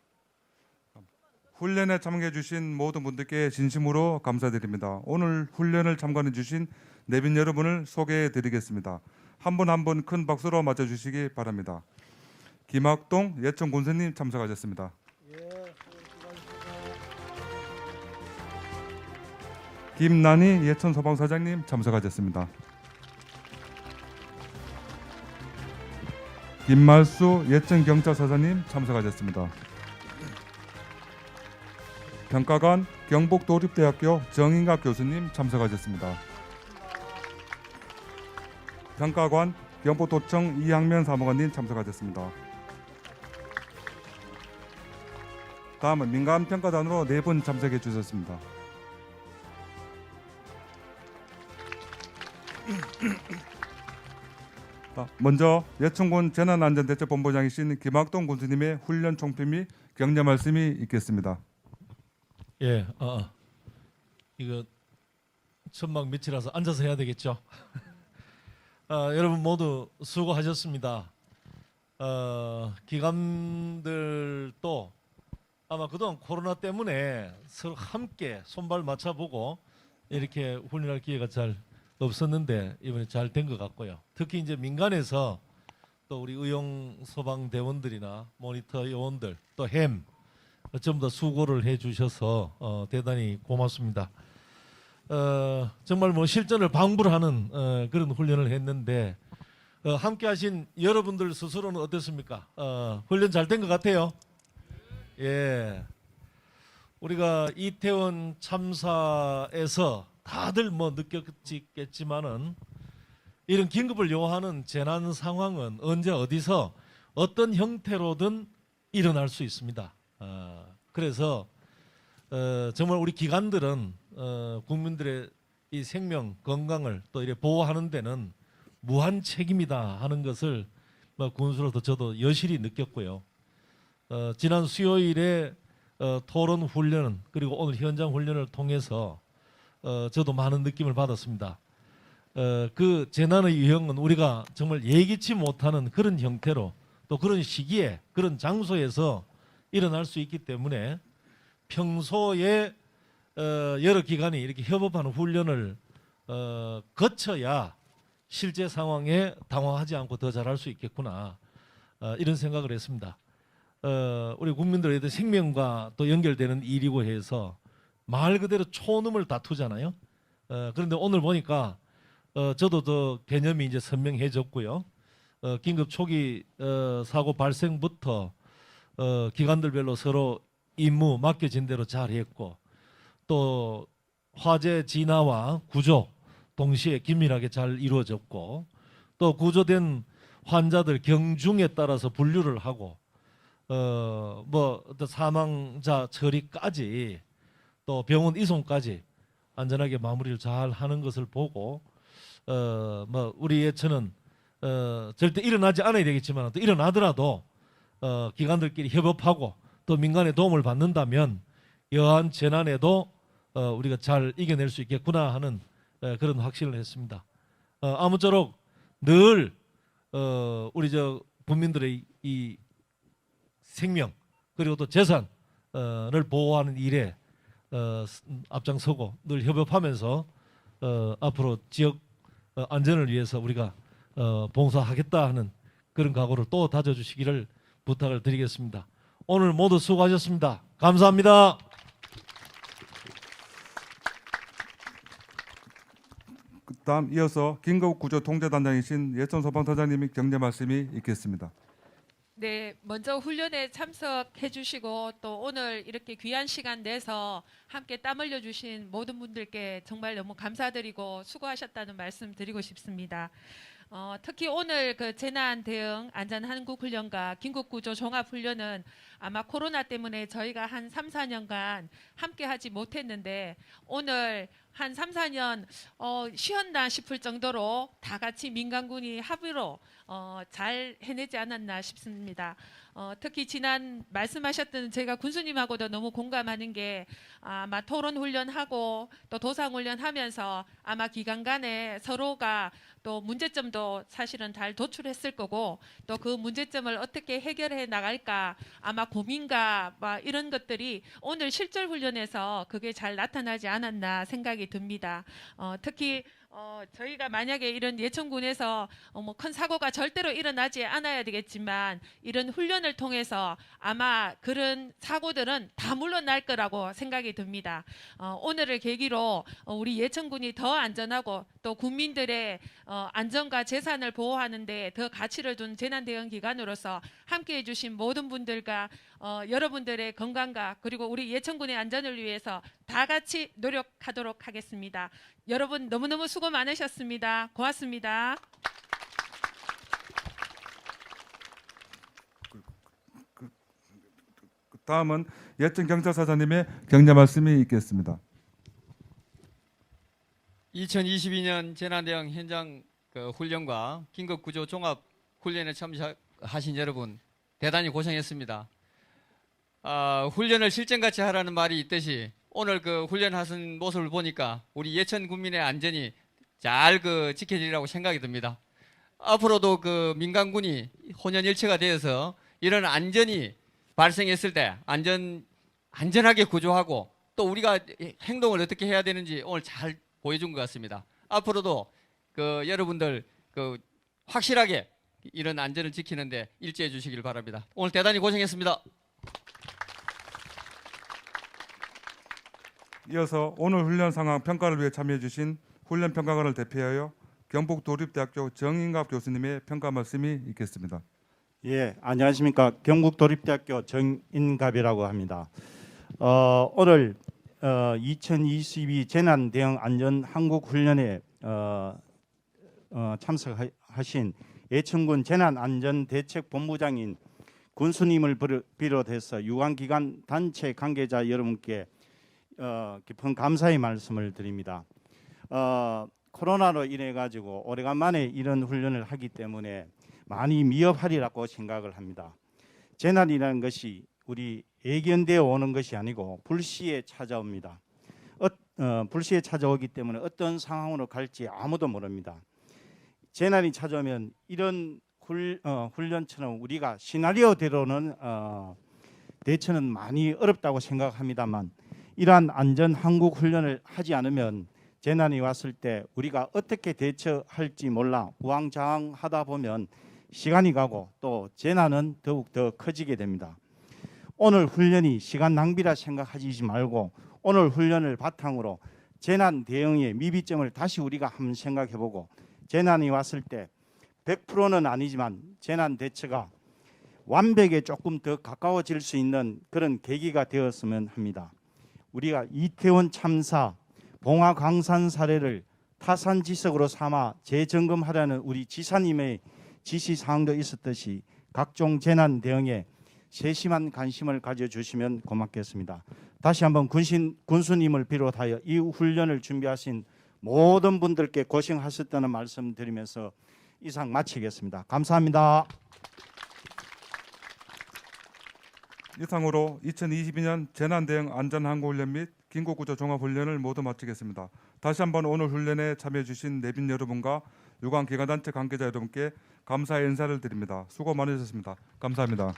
훈련에 참가해 주신 모든 분들께 진심으로 감사드립니다. 오늘 훈련을 참관해 주신 내빈 여러분을 소개해 드리겠습니다. 한 분 한 분 큰 박수로 맞아 주시기 바랍니다. 김학동 예천 군수님 참석하셨습니다. 김난희 예천 소방서장님 참석하셨습니다. 김말수 예천 경찰서장님 참석하셨습니다. 평가관 경북도립대학교 정인각 교수님 참석하셨습니다. 평가관 경북도청 이항면 사무관님 참석하셨습니다. 다음은 민간평가단으로 4분 참석해 주셨습니다. 먼저 예천군 재난안전대책본부장이신 김학동 군수님의 훈련 총평 및 격려 말씀이 있겠습니다. 예, 이거 천막 밑이라서 앉아서 해야 되겠죠. 여러분 모두 수고하셨습니다. 기관들도 아마 그동안 코로나 때문에 서로 함께 손발 맞춰보고 이렇게 훈련할 기회가 잘 없었는데 이번에 잘 된 것 같고요. 특히 이제 민간에서 또 우리 의용 소방대원들이나 모니터 요원들 또 햄 전부 다 수고를 해주셔서 대단히 고맙습니다. 정말 뭐 실전을 방불하는 그런 훈련을 했는데 함께하신 여러분들 스스로는 어땠습니까? 훈련 잘 된 것 같아요. 예, 우리가 이태원 참사에서 다들 뭐 느꼈겠지만은 이런 긴급을 요하는 재난 상황은 언제 어디서 어떤 형태로든 일어날 수 있습니다. 그래서 정말 우리 기관들은 국민들의 이 생명 건강을 또 이렇게 보호하는 데는 무한 책임이다 하는 것을 군수로서 저도 여실히 느꼈고요. 지난 수요일에 토론 훈련 그리고 오늘 현장 훈련을 통해서 저도 많은 느낌을 받았습니다. 그 재난의 유형은 우리가 정말 예기치 못하는 그런 형태로 또 그런 시기에 그런 장소에서 일어날 수 있기 때문에 평소에 여러 기관이 이렇게 협업하는 훈련을 거쳐야 실제 상황에 당황하지 않고 더 잘할 수 있겠구나 이런 생각을 했습니다. 우리 국민들의 생명과 또 연결되는 일이고 해서 말 그대로 초놈을 다투잖아요. 그런데 오늘 보니까 저도 더 개념이 이제 선명해졌고요. 긴급 초기 사고 발생부터 기관들별로 서로 임무 맡겨진 대로 잘했고 또 화재 진화와 구조 동시에 긴밀하게 잘 이루어졌고 또 구조된 환자들 경중에 따라서 분류를 하고 뭐 사망자 처리까지 또 병원 이송까지 안전하게 마무리를 잘 하는 것을 보고 뭐 우리 예천은 절대 일어나지 않아야 되겠지만 또 일어나더라도 기관들끼리 협업하고 또 민간의 도움을 받는다면 여한 재난에도 우리가 잘 이겨낼 수 있겠구나 하는 그런 확신을 했습니다. 아무쪼록 늘 우리 저 국민들의 이 생명 그리고 또 재산을 보호하는 일에 앞장서고 늘 협업하면서 앞으로 지역 안전을 위해서 우리가 봉사하겠다 하는 그런 각오를 또 다져주시기를 부탁을 드리겠습니다. 오늘 모두 수고하셨습니다. 감사합니다. 다음 이어서 긴급구조통제단장이신 예천 소방서장님의 격려 말씀이 있겠습니다. 네, 먼저 훈련에 참석해 주시고 또 오늘 이렇게 귀한 시간 내서 함께 땀 흘려 주신 모든 분들께 정말 너무 감사드리고 수고하셨다는 말씀 드리고 싶습니다. 특히 오늘 그 재난 대응 안전 한국 훈련과 긴급구조 종합 훈련은 아마 코로나 때문에 저희가 한 3, 4년간 함께 하지 못했는데 오늘 한 3, 4년 쉬었나 싶을 정도로 다 같이 민간군이 합의로 잘 해내지 않았나 싶습니다. 특히 지난 말씀하셨던 제가 군수님하고도 너무 공감하는 게 아마 토론 훈련하고 또 도상 훈련하면서 아마 기간 간에 서로가 또 문제점도 사실은 잘 도출했을 거고 또 그 문제점을 어떻게 해결해 나갈까 아마 고민과 막 이런 것들이 오늘 실전 훈련에서 그게 잘 나타나지 않았나 생각이 듭니다. 특히 저희가 만약에 이런 예천군에서 뭐 큰 사고가 절대로 일어나지 않아야 되겠지만 이런 훈련을 통해서 아마 그런 사고들은 다 물러날 거라고 생각이 듭니다. 오늘을 계기로 우리 예천군이 더 안전하고 또 국민들의 안전과 재산을 보호하는 데 더 가치를 둔 재난대응 기관으로서 함께해 주신 모든 분들과 여러분들의 건강과 그리고 우리 예천군의 안전을 위해서 다 같이 노력하도록 하겠습니다. 여러분 너무너무 수고 많으셨습니다. 고맙습니다. 다음은 예천 경찰서장님의 격려 말씀이 있겠습니다. 2022년 재난대응 현장 훈련과 긴급구조 종합 훈련에 참여하신 여러분 대단히 고생했습니다. 훈련을 실전같이 하라는 말이 있듯이 오늘 그 훈련하신 모습을 보니까 우리 예천 국민의 안전이 잘 지켜지리라고 생각이 듭니다. 앞으로도 그 민간군이 혼연일체가 되어서 이런 안전이 발생했을 때 안전하게 구조하고 또 우리가 행동을 어떻게 해야 되는지 오늘 잘 보여준 것 같습니다. 앞으로도 여러분들 확실하게 이런 안전을 지키는데 일조해 주시길 바랍니다. 오늘 대단히 고생했습니다. 이어서 오늘 훈련 상황 평가를 위해 참여해 주신 훈련평가관을 대표하여 경북도립대학교 정인갑 교수님의 평가 말씀이 있겠습니다. 예, 안녕하십니까. 경북도립대학교 정인갑이라고 합니다. 오늘 2022 재난대응 안전 한국훈련에 참석하신 예천군 재난안전대책본부장인 군수님을 비롯해서 유관기관 단체 관계자 여러분께 깊은 감사의 말씀을 드립니다. 코로나로 인해 가지고 오래간만에 이런 훈련을 하기 때문에 많이 미흡하리라고 생각을 합니다. 재난이라는 것이 우리 예견되어 오는 것이 아니고 불시에 찾아옵니다. 불시에 찾아오기 때문에 어떤 상황으로 갈지 아무도 모릅니다. 재난이 찾아오면 이런 훈련처럼 우리가 시나리오대로는 대처는 많이 어렵다고 생각합니다만 이러한 안전 한국 훈련을 하지 않으면 재난이 왔을 때 우리가 어떻게 대처할지 몰라 우왕좌왕하다 보면 시간이 가고 또 재난은 더욱 더 커지게 됩니다. 오늘 훈련이 시간 낭비라 생각하지 말고 오늘 훈련을 바탕으로 재난 대응의 미비점을 다시 우리가 한번 생각해보고 재난이 왔을 때 100%는 아니지만 재난 대처가 완벽에 조금 더 가까워질 수 있는 그런 계기가 되었으면 합니다. 우리가 이태원 참사, 봉화 광산 사례를 타산지석으로 삼아 재점검하라는 우리 지사님의 지시사항도 있었듯이 각종 재난 대응에 세심한 관심을 가져주시면 고맙겠습니다. 다시 한번 군수님을 비롯하여 이 훈련을 준비하신 모든 분들께 고생하셨다는 말씀 드리면서 이상 마치겠습니다. 감사합니다. 이상으로 2022년 재난대응 안전항공훈련 및 긴급구조 종합훈련을 모두 마치겠습니다. 다시 한번 오늘 훈련에 참여해 주신 내빈 여러분과 유관기관단체 관계자 여러분께 감사의 인사를 드립니다. 수고 많으셨습니다. 감사합니다.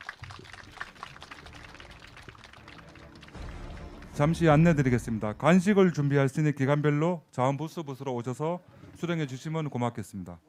잠시 안내드리겠습니다. 간식을 준비할 수 있는 기관별로 자원부스로 오셔서 수령해 주시면 고맙겠습니다.